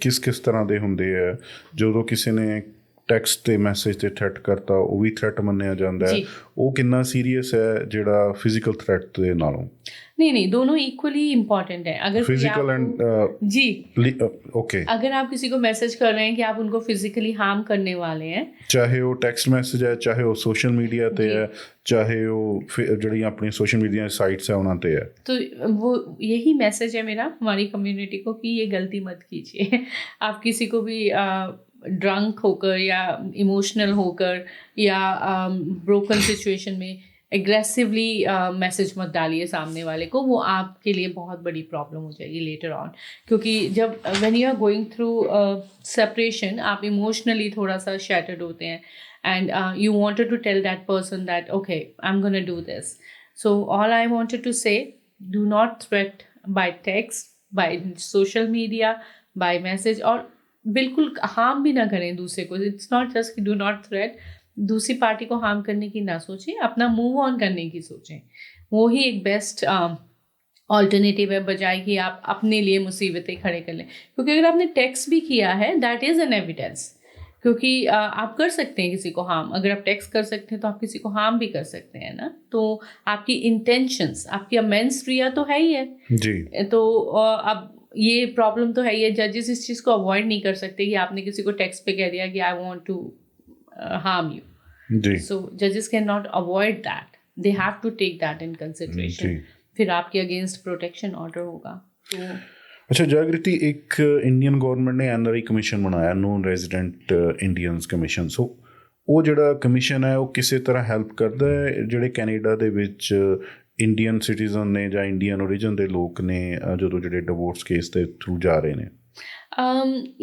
Speaker 2: ਕਿਸ ਕਿਸ ਤਰ੍ਹਾਂ ਦੇ ਹੁੰਦੇ ਆ? ਜਦੋਂ ਕਿਸੇ ਨੇ ਟੈਕਸਟ ਤੇ ਮੈਸੇਜ ਤੇ ਥ੍ਰੈਟ ਕਰਤਾ ਉਹ ਵੀ ਥ੍ਰੈਟ ਮੰਨਿਆ ਜਾਂਦਾ ਹੈ? ਉਹ ਕਿੰਨਾ ਸੀਰੀਅਸ ਹੈ ਜਿਹੜਾ ਫਿਜ਼ੀਕਲ ਥ੍ਰੈਟ ਦੇ ਨਾਲੋਂ?
Speaker 1: नहीं, दोनों इक्वली इम्पॉर्टेंट है। अगर
Speaker 2: फिजिकल एंड
Speaker 1: जी
Speaker 2: ओके,
Speaker 1: अगर आप किसी को मैसेज कर रहे हैं कि आप उनको फिजिकली हार्म करने वाले हैं,
Speaker 2: ਚਾਹੇ ਉਹ ਟੈਕਸਟ ਮੈਸੇਜ ਹੈ, ਚਾਹੇ ਉਹ ਸੋਸ਼ਲ ਮੀਡੀਆ ਤੇ ਹੈ, ਚਾਹੇ ਉਹ ਜਿਹੜੀਆਂ ਆਪਣੀ ਸੋਸ਼ਲ ਮੀਡੀਆ ਸਾइट्स है ਉਹਨਾਂ ਤੇ है,
Speaker 1: तो वो यही मैसेज है मेरा हमारी कम्युनिटी को कि ये गलती मत कीजिए। आप किसी को भी ड्रंक होकर या इमोशनल होकर या ब्रोकन सिचुएशन में एग्रेसिवली मैसेज मत डालिए सामने वाले को, वो आपके लिए बहुत बड़ी प्रॉब्लम हो जाएगी लेटर ऑन। क्योंकि जब when you are going through separation आप इमोशनली थोड़ा सा शैटर्ड होते हैं and you wanted to tell that person that okay I am gonna do this. So all I wanted to say, do not threat by text, by social media, by message, और बिल्कुल harm भी ना करें दूसरे को। It's not just कि do not threat, दूसरी party को हार्म करने की ना सोचें, अपना मूव ऑन करने की सोचें। वो ही एक बेस्ट ऑल्टरनेटिव है, बजाय कि आप अपने लिए मुसीबतें खड़े कर लें। क्योंकि अगर आपने टेक्स्ट भी किया है दैट इज़ एन एविडेंस, क्योंकि आप कर सकते हैं किसी को हार्म। अगर आप टेक्स्ट कर सकते हैं तो आप किसी को हार्म भी कर सकते हैं ना। तो आपकी इंटेंशंस, आपकी मेंस क्रिया तो है ही है
Speaker 2: जी।
Speaker 1: तो अब ये प्रॉब्लम तो है ही है। जजेस इस चीज़ को अवॉइड नहीं कर सकते कि आपने किसी को टेक्स्ट पे कह दिया कि I want to harm you. So judges cannot avoid that. They have to take that in consideration. फिर आपके अगेंस्ट प्रोटेक्शन ऑर्डर होगा। तो
Speaker 2: अच्छा जागृति, एक इंडियन गवर्नमेंट ने NRI कमीशन बनाया, नॉन रेजिडेंट इंडियंस कमीशन। सो ਉਹ ਜਿਹੜਾ ਕਮਿਸ਼ਨ ਹੈ ਉਹ ਕਿਸੇ ਤਰ੍ਹਾਂ ਹੈਲਪ ਕਰਦਾ ਹੈ ਜਿਹੜੇ ਕੈਨੇਡਾ ਦੇ ਵਿੱਚ ਇੰਡੀਅਨ ਸਿਟੀਜ਼ਨ ਨੇ ਜਾਂ ਇੰਡੀਅਨ ਓਰੀਜਨ ਦੇ ਲੋਕ ਨੇ ਜਦੋਂ ਜਿਹੜੇ ਡਿਵੋਰਸ ਕੇਸ ਦੇ ਥਰੂ ਜਾ ਰਹੇ ਨੇ?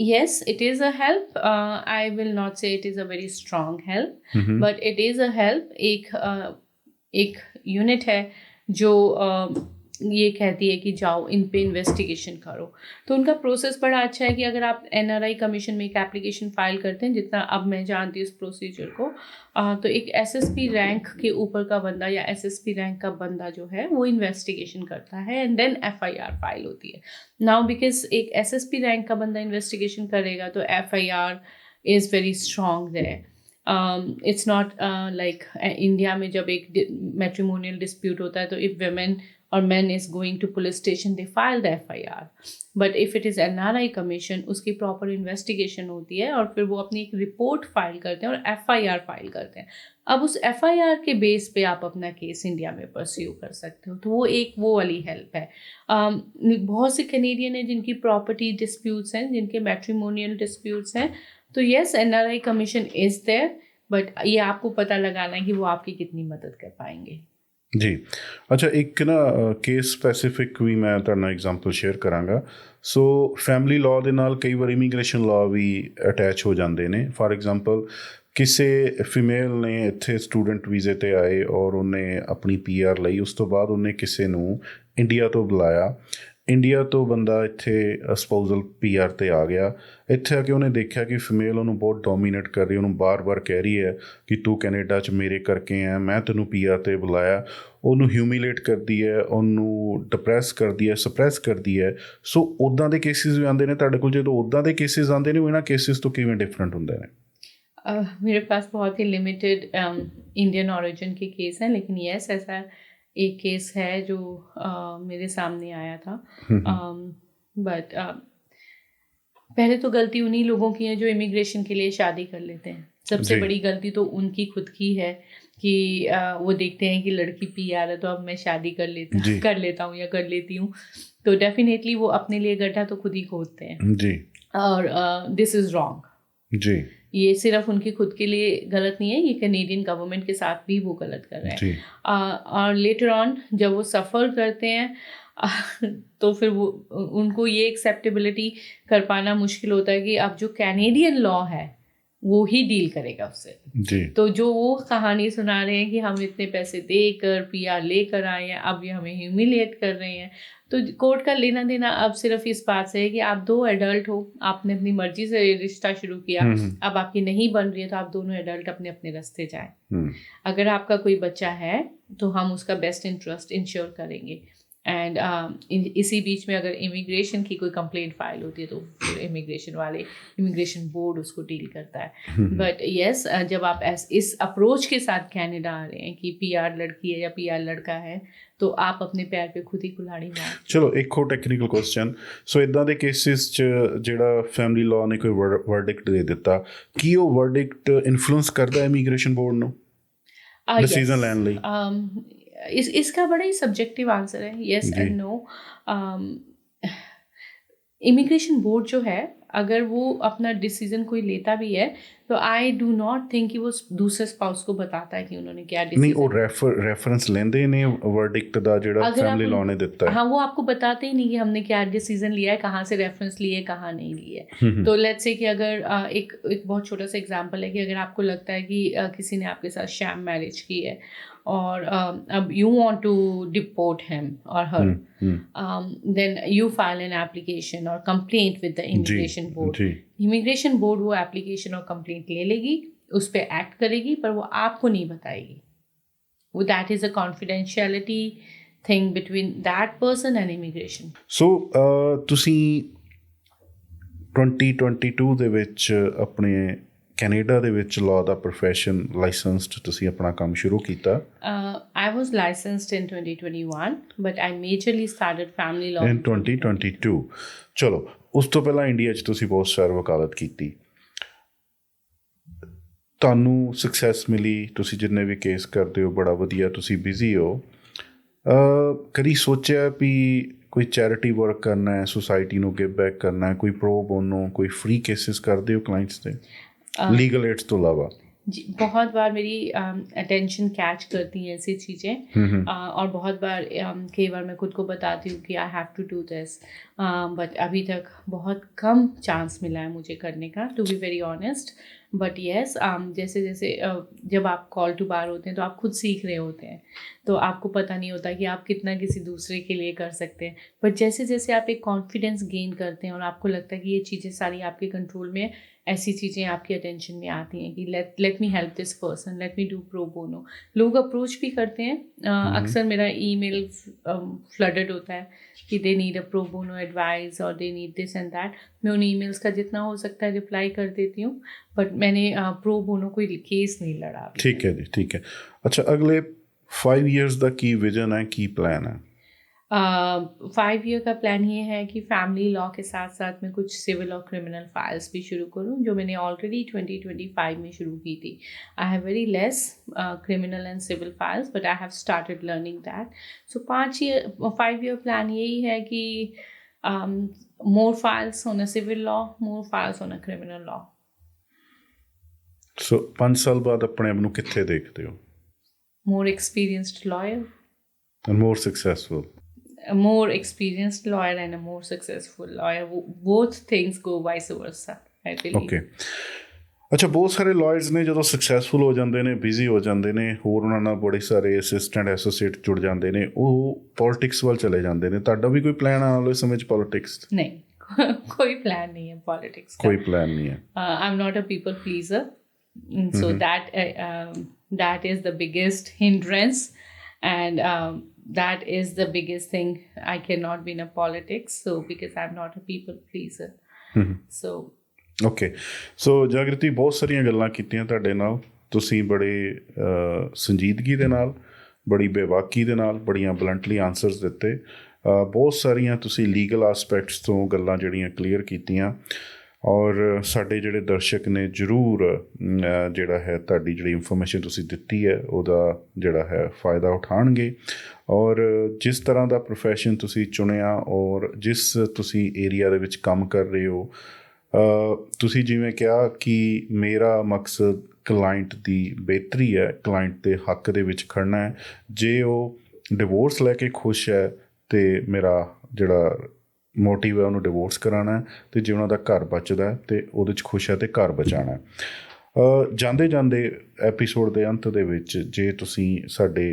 Speaker 1: Yes, it is a help. I will not say it is a very strong help, but it is a help. एक यूनिट है जो ये कहती है कि जाओ इन पे इन्वेस्टिगेशन करो। तो उनका प्रोसेस बड़ा अच्छा है कि अगर आप NRI कमीशन में एक एप्लीकेशन फाइल करते हैं, जितना अब मैं जानती हूँ इस प्रोसीजर को, तो एक SSP रैंक के ऊपर का बंदा या SSP रैंक का बंदा जो है वो इन्वेस्टिगेशन करता है एंड देन FIR फाइल होती है। नाउ बिकॉज एक SSP रैंक का बंदा इन्वेस्टिगेशन करेगा तो FIR is very strong there. It's not like India में जब एक मैट्रिमोनियल डिस्प्यूट होता है तो इफ़ वेमेन और man is going to police station they file the FIR, but if it is NRI commission उसकी प्रॉपर इन्वेस्टिगेशन होती है और फिर वो अपनी एक रिपोर्ट फाइल करते हैं और FIR फाइल करते हैं। अब उस FIR के बेस पे आप अपना केस इंडिया में परस्यू कर सकते हो। तो वो एक वो वाली हेल्प है। बहुत से कैनेडियन हैं जिनकी प्रॉपर्टी डिस्प्यूट्स हैं, जिनके मैट्रिमोनियल डिस्प्यूट्स हैं, तो yes NRI commission is there, but ये आपको पता लगाना है कि वो आपकी कितनी मदद कर पाएंगे।
Speaker 2: ਜੀ ਅੱਛਾ, ਇੱਕ ਨਾ ਕੇਸ ਸਪੈਸੀਫਿਕ ਵੀ ਮੈਂ ਤੁਹਾਡੇ ਨਾਲ ਐਗਜ਼ਾਮਪਲ ਸ਼ੇਅਰ ਕਰਾਂਗਾ। ਸੋ ਫੈਮਿਲੀ ਲਾਅ ਦੇ ਨਾਲ ਕਈ ਵਾਰ ਇਮੀਗ੍ਰੇਸ਼ਨ ਲਾਅ ਵੀ ਅਟੈਚ ਹੋ ਜਾਂਦੇ ਨੇ। ਫਾਰ ਐਗਜ਼ਾਮਪਲ ਕਿਸੇ ਫੀਮੇਲ ਨੇ ਇੱਥੇ ਸਟੂਡੈਂਟ ਵੀਜ਼ੇ 'ਤੇ ਆਏ ਔਰ ਉਹਨੇ ਆਪਣੀ PR ਲਈ, ਉਸ ਤੋਂ ਬਾਅਦ ਉਹਨੇ ਕਿਸੇ ਨੂੰ ਇੰਡੀਆ ਤੋਂ ਬੁਲਾਇਆ, ਇੰਡੀਆ ਤੋਂ ਬੰਦਾ ਇੱਥੇ ਸਪੋਜ਼ਲ PR 'ਤੇ ਆ ਗਿਆ। ਇੱਥੇ ਆ ਕੇ ਉਹਨੇ ਦੇਖਿਆ ਕਿ ਫੀਮੇਲ ਉਹਨੂੰ ਬਹੁਤ ਡੋਮੀਨੇਟ ਕਰ ਰਹੀ, ਉਹਨੂੰ ਬਾਰ-ਬਾਰ ਕਹਿ ਰਹੀ ਹੈ ਕਿ ਤੂੰ ਕੈਨੇਡਾ 'ਚ ਮੇਰੇ ਕਰਕੇ ਆ, ਮੈਂ ਤੈਨੂੰ PR 'ਤੇ ਬੁਲਾਇਆ। ਉਹਨੂੰ ਹਿਊਮੀਲੇਟ ਕਰਦੀ ਹੈ, ਉਹਨੂੰ ਡਿਪਰੈਸ ਕਰਦੀ ਹੈ, ਸਪਰੈਸ ਕਰਦੀ ਹੈ। ਸੋ ਉੱਦਾਂ ਦੇ ਕੇਸਿਸ ਵੀ ਆਉਂਦੇ ਨੇ ਤੁਹਾਡੇ ਕੋਲ? ਜਦੋਂ ਉੱਦਾਂ ਦੇ ਕੇਸਿਸ ਆਉਂਦੇ ਨੇ ਉਹ ਇਹਨਾਂ ਕੇਸਿਸ ਤੋਂ ਕਿਵੇਂ ਡਿਫਰੈਂਟ ਹੁੰਦੇ ਨੇ?
Speaker 1: मेरे पास बहुत ही लिमिटेड इंडियन ओरिजिन के केस हैं, लेकिन यस ऐसा एक केस है जो मेरे सामने आया था। बट पहले तो गलती उन्हीं लोगों की है जो इमिग्रेशन के लिए शादी कर लेते हैं। सबसे बड़ी गलती तो उनकी खुद की है कि वो देखते हैं कि लड़की PR है तो अब मैं शादी कर लेता हूँ या कर लेती हूँ, तो डेफिनेटली वो अपने लिए गड्ढा तो खुद ही खोदते हैं जी। और दिस इज़ रॉन्ग जी। ये सिर्फ उनकी खुद के लिए गलत नहीं है, ये कैनेडियन गवर्नमेंट के साथ भी वो गलत कर रहे हैं। और लेटर ऑन जब वो सफ़र करते हैं तो फिर वो उनको ये एक्सेप्टेबिलिटी कर पाना मुश्किल होता है कि अब जो कैनेडियन लॉ है वो ही डील करेगा उससे।
Speaker 2: जी।
Speaker 1: तो जो वो कहानी सुना रहे हैं कि हम इतने पैसे देकर पीआर लेकर आए हैं, अब ये हमें ह्यूमिलिएट कर रहे हैं, तो कोर्ट का लेना देना अब सिर्फ इस बात से है कि आप दो एडल्ट हो, आपने अपनी मर्जी से रिश्ता शुरू किया, अब आपकी नहीं बन रही है तो आप दोनों एडल्ट अपने अपने रास्ते जाएं। अगर आपका कोई बच्चा है तो हम उसका बेस्ट इंटरेस्ट इंश्योर करेंगे। एंड इसी बीच में अगर इमिग्रेशन की कोई कंप्लेंट फाइल होती है तो फिर इमिग्रेशन बोर्ड उसको डील करता है। बट येस, जब आप इस अप्रोच के साथ कनाडा आ रहे हैं कि पीआर लड़की है या पीआर लड़का है, तो आप अपने पैर पे खुद ही कुल्हाड़ी मार।
Speaker 2: चलो एक और टैक्नीकल क्वेश्चन, सो इदां दे केसेस च ਜਿਹੜਾ ਫੈਮਿਲੀ ਲਾਅ ਨੇ ਕੋਈ ਵਰਡਿਕਟ ਦੇ ਦਿੱਤਾ, ਕੀ ਉਹ ਵਰਡਿਕਟ ਇਨਫਲੂਐਂਸ ਕਰਦਾ ਇਮੀਗ੍ਰੇਸ਼ਨ ਬੋਰਡ ਨੂੰ डिसीजन ਲੈਣ ਲਈ?
Speaker 1: इसका बड़ा ही सब्जेक्टिव आंसर है, yes and no. Immigration board जो है, अगर वो अपना डिसीजन कोई लेता भी है तो आई डू नॉट थिंक कि वो दूसरे स्पाउस को बताता है कि उन्होंने क्या डिसीजन।
Speaker 2: नहीं, वो रेफरेंस लेंदे ने वर्डिक्ट दा जेड़ा फैमिली लॉ ने दिता है।
Speaker 1: हाँ, वो आपको बताते ही नहीं कि हमने क्या डिसीजन लिया है, कहाँ से रेफरेंस लिए, कहाँ नहीं लिए। तो लेट्स से कि अगर एक बहुत छोटा सा एग्जांपल है कि अगर आपको लगता है कि किसी ने आपके साथ शैम मैरिज की है और अब you want to deport him or her, then you file an application or complaint with the immigration board. Immigration board वो application और complaint ले लेगी, उस पर act करेगी, पर वो आपको नहीं बताएगी। वो that is a confidentiality thing between that person and immigration.
Speaker 2: So ਤੁਸੀਂ 2022 ਦੇ ਵਿੱਚ ਆਪਣੇ ਕੈਨੇਡਾ ਦੇ ਵਿੱਚ ਲਾਅ ਦਾ ਪ੍ਰੋਫੈਸ਼ਨ ਲਾਇਸੈਂਸਡ ਤੁਸੀਂ ਆਪਣਾ ਕੰਮ ਸ਼ੁਰੂ ਕੀਤਾ?
Speaker 1: I was licensed in 2021, but I majorly started family law
Speaker 2: in 2022. ਚਲੋ, ਉਸ ਤੋਂ ਪਹਿਲਾਂ ਇੰਡੀਆ 'ਚ ਤੁਸੀਂ ਬਹੁਤ ਸਾਰੀ ਵਕਾਲਤ ਕੀਤੀ, ਤੁਹਾਨੂੰ ਸਕਸੈਸ ਮਿਲੀ, ਤੁਸੀਂ ਜਿੰਨੇ ਵੀ ਕੇਸ ਕਰਦੇ ਹੋ ਬੜਾ ਵਧੀਆ, ਤੁਸੀਂ ਬਿਜ਼ੀ ਹੋ। ਕਦੀ ਸੋਚਿਆ ਵੀ ਕੋਈ ਚੈਰਿਟੀ ਵਰਕ ਕਰਨਾ ਹੈ, ਸੁਸਾਇਟੀ ਨੂੰ ਗਿਵ ਬੈਕ ਕਰਨਾ ਹੈ, ਕੋਈ ਪ੍ਰੋ ਬੋਨੋ, ਕੋਈ ਫ੍ਰੀ ਕੇਸਿਸ ਕਰਦੇ ਹੋ ਕਲਾइंट्स ਦੇ लीगल एड्स तो अलावा?
Speaker 1: जी, बहुत बार मेरी अटेंशन कैच करती हैं ऐसी चीज़ें, और बहुत बार कई बार मैं खुद को बताती हूँ कि I have to do this, but अभी तक बहुत कम चांस मिला है मुझे करने का, to be very honest. But yes, जैसे जैसे जब आप कॉल टू बार होते हैं तो आप खुद सीख रहे होते हैं, तो आपको पता नहीं होता कि आप कितना किसी दूसरे के लिए कर सकते हैं। बट जैसे जैसे आप एक कॉन्फिडेंस गेन करते हैं और आपको लगता है कि ये चीज़ें सारी आपके कंट्रोल में, ऐसी चीज़ें आपकी अटेंशन में आती हैं कि let me help this person, let me do pro bono. लोग अप्रोच भी करते हैं, अक्सर मेरा ईमेल फ्लडेड होता है कि they need a pro bono advice और they need this and that. मैं उन ईमेल्स का जितना हो सकता है रिप्लाई कर देती हूँ, बट मैंने प्रो बोनो कोई केस नहीं लड़ा।
Speaker 2: ठीक है जी, ठीक है। अच्छा, अगले 5 years का की विजन है, की प्लान है?
Speaker 1: 5 year का प्लान ये है कि फैमिली लॉ के साथ साथ मैं कुछ सिविल और क्रिमिनल फाइल्स भी शुरू करूँ, जो मैंने ऑलरेडी 2025 में शुरू की थी। I have very less criminal and civil files, but I have started learning that. So 5 year plan यही है कि more files on a civil law, more files on a criminal law.
Speaker 2: So 5 साल बाद अपने आप ਨੂੰ ਕਿੱਥੇ ਦੇਖਦੇ ਹੋ?
Speaker 1: More experienced lawyer
Speaker 2: and more successful.
Speaker 1: A more experienced lawyer and a more successful lawyer. Both things go vice versa, I believe. Okay.
Speaker 2: ਅੱਛਾ, ਬਹੁਤ ਸਾਰੇ ਲਾਇਰਸ ਨੇ ਜਦੋਂ ਸਕਸੈਸਫੁਲ ਹੋ ਜਾਂਦੇ ਨੇ, ਬਿਜ਼ੀ ਹੋ ਜਾਂਦੇ ਨੇ, ਹੋਰ ਉਹਨਾਂ ਨਾਲ ਬੜੇ ਸਾਰੇ ਅਸਿਸਟੈਂਟ ਐਸੋਸੀਏਟ ਜੁੜ ਜਾਂਦੇ ਨੇ, ਉਹ ਪੋਲਿਟਿਕਸ ਵੱਲ ਚਲੇ ਜਾਂਦੇ ਨੇ। ਤੁਹਾਡਾ ਵੀ ਕੋਈ ਪਲਾਨ ਆਉਣ ਵਾਲੇ ਸਮੇਂ 'ਚ ਪੋਲਿਟਿਕਸ?
Speaker 1: ਨਹੀਂ, ਕੋਈ ਪਲਾਨ ਨਹੀਂ ਹੈ ਪੋਲਿਟਿਕਸ ਦਾ।
Speaker 2: ਕੋਈ ਪਲਾਨ ਨਹੀਂ ਹੈ।
Speaker 1: I am not a people pleaser, so that is the biggest hindrance, and that is the biggest thing. I cannot be in a politics, so because I'm not a people pleaser. So
Speaker 2: okay, so Jagriti, ਬਹੁਤ ਸਾਰੀਆਂ ਗੱਲਾਂ ਕੀਤੀਆਂ ਤੁਹਾਡੇ ਨਾਲ, ਤੁਸੀਂ ਬੜੇ ਸੰਜੀਦਗੀ ਦੇ ਨਾਲ, ਬੜੀ ਬੇਵਾਕੀ ਦੇ ਨਾਲ, ਬੜੀਆਂ ਬਲੰਟਲੀ ਆਨਸਰਸ ਦਿੱਤੇ। ਬਹੁਤ ਸਾਰੀਆਂ ਤੁਸੀਂ ਲੀਗਲ ਆਸਪੈਕਟਸ ਤੋਂ ਗੱਲਾਂ ਜਿਹੜੀਆਂ ਕਲੀਅਰ ਕੀਤੀਆਂ, ਔਰ ਸਾਡੇ ਜਿਹੜੇ ਦਰਸ਼ਕ ਨੇ ਜ਼ਰੂਰ ਜਿਹੜਾ ਹੈ ਤੁਹਾਡੀ ਜਿਹੜੀ ਇਨਫੋਰਮੇਸ਼ਨ ਤੁਸੀਂ ਦਿੱਤੀ ਹੈ ਉਹਦਾ ਜਿਹੜਾ ਹੈ ਫਾਇਦਾ ਉਠਾਉਣਗੇ। ਔਰ ਜਿਸ ਤਰ੍ਹਾਂ ਦਾ ਪ੍ਰੋਫੈਸ਼ਨ ਤੁਸੀਂ ਚੁਣਿਆ ਔਰ ਜਿਸ ਤੁਸੀਂ ਏਰੀਆ ਦੇ ਵਿੱਚ ਕੰਮ ਕਰ ਰਹੇ ਹੋ, ਤੁਸੀਂ ਜਿਵੇਂ ਕਿਹਾ ਕਿ ਮੇਰਾ ਮਕਸਦ ਕਲਾਇੰਟ ਦੀ ਬਿਹਤਰੀ ਹੈ, ਕਲਾਇੰਟ ਦੇ ਹੱਕ ਦੇ ਵਿੱਚ ਖੜਨਾ ਹੈ। ਜੇ ਉਹ ਡਿਵੋਰਸ ਲੈ ਕੇ ਖੁਸ਼ ਹੈ ਅਤੇ ਮੇਰਾ ਜਿਹੜਾ ਮੋਟਿਵ ਹੈ ਉਹਨੂੰ ਡਿਵੋਰਸ ਕਰਾਉਣਾ, ਅਤੇ ਜੇ ਉਹਨਾਂ ਦਾ ਘਰ ਬਚਦਾ ਅਤੇ ਉਹਦੇ 'ਚ ਖੁਸ਼ ਹੈ ਅਤੇ ਘਰ ਬਚਾਉਣਾ। ਜਾਂਦੇ ਜਾਂਦੇ ਐਪੀਸੋਡ ਦੇ ਅੰਤ ਦੇ ਵਿੱਚ ਜੇ ਤੁਸੀਂ ਸਾਡੇ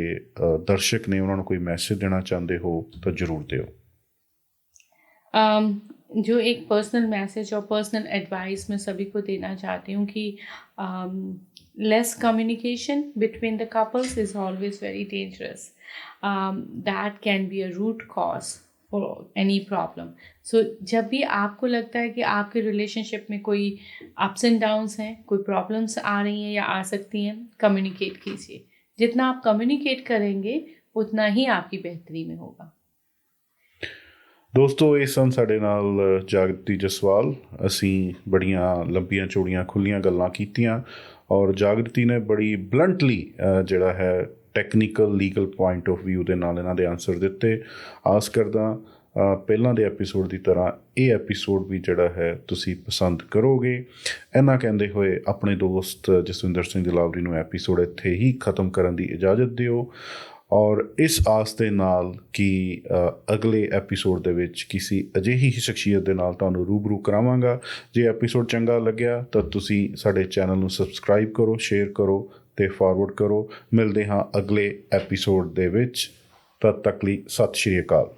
Speaker 2: ਦਰਸ਼ਕ ਨੇ ਉਹਨਾਂ ਨੂੰ ਕੋਈ ਮੈਸੇਜ ਦੇਣਾ ਚਾਹੁੰਦੇ ਹੋ ਤਾਂ ਜ਼ਰੂਰ ਦਿਓ।
Speaker 1: जो एक पर्सनल मैसेज और पर्सनल एडवाइस मैं सभी को देना चाहती हूँ कि less communication between the couples is always very dangerous. That can be a root cause for any problem. So जब भी आपको लगता है कि आपके रिलेशनशिप में कोई अप्स एंड डाउन्स हैं, कोई प्रॉब्लम्स आ रही हैं या आ सकती हैं, कम्युनिकेट कीजिए। जितना आप कम्युनिकेट करेंगे उतना ही आपकी बेहतरी में होगा।
Speaker 2: ਦੋਸਤੋ ਇਹ ਸਨ ਸਾਡੇ ਨਾਲ ਜਾਗਰਤੀ ਜਸਵਾਲ। ਅਸੀਂ ਬੜੀਆਂ ਲੰਬੀਆਂ ਚੌੜੀਆਂ ਖੁੱਲ੍ਹੀਆਂ ਗੱਲਾਂ ਕੀਤੀਆਂ ਔਰ ਜਾਗਰਤੀ ਨੇ ਬੜੀ ਬਲੰਟਲੀ ਜਿਹੜਾ ਹੈ technical legal point of view ਦੇ ਨਾਲ ਇਹਨਾਂ ਦੇ ਆਨਸਰ ਦਿੱਤੇ। ਆਸ ਕਰਦਾ ਪਹਿਲਾਂ ਦੇ ਐਪੀਸੋਡ ਦੀ ਤਰ੍ਹਾਂ ਇਹ ਐਪੀਸੋਡ ਵੀ ਜਿਹੜਾ ਹੈ ਤੁਸੀਂ ਪਸੰਦ ਕਰੋਗੇ। ਇਹਨਾਂ ਕਹਿੰਦੇ ਹੋਏ ਆਪਣੇ ਦੋਸਤ ਜਸਵਿੰਦਰ ਸਿੰਘ ਦਿਲਾਵਰੀ ਨੂੰ ਐਪੀਸੋਡ ਇੱਥੇ ਹੀ ਖ਼ਤਮ ਕਰਨ ਦੀ ਇਜਾਜ਼ਤ ਦਿਓ ਔਰ ਇਸ ਆਸ ਦੇ ਨਾਲ ਕਿ ਅਗਲੇ ਐਪੀਸੋਡ ਦੇ ਵਿੱਚ ਕਿਸੇ ਅਜਿਹੀ ਹੀ ਸ਼ਖਸੀਅਤ ਦੇ ਨਾਲ ਤੁਹਾਨੂੰ ਰੂਬਰੂ ਕਰਾਵਾਂਗਾ। ਜੇ ਐਪੀਸੋਡ ਚੰਗਾ ਲੱਗਿਆ ਤਾਂ ਤੁਸੀਂ ਸਾਡੇ ਚੈਨਲ ਨੂੰ ਸਬਸਕ੍ਰਾਈਬ ਕਰੋ, ਸ਼ੇਅਰ ਕਰੋ ਅਤੇ ਫਾਰਵਰਡ ਕਰੋ। ਮਿਲਦੇ ਹਾਂ ਅਗਲੇ ਐਪੀਸੋਡ ਦੇ ਵਿੱਚ। ਤਦ ਤੱਕ ਲਈ ਸਤਿ ਸ਼੍ਰੀ ਅਕਾਲ।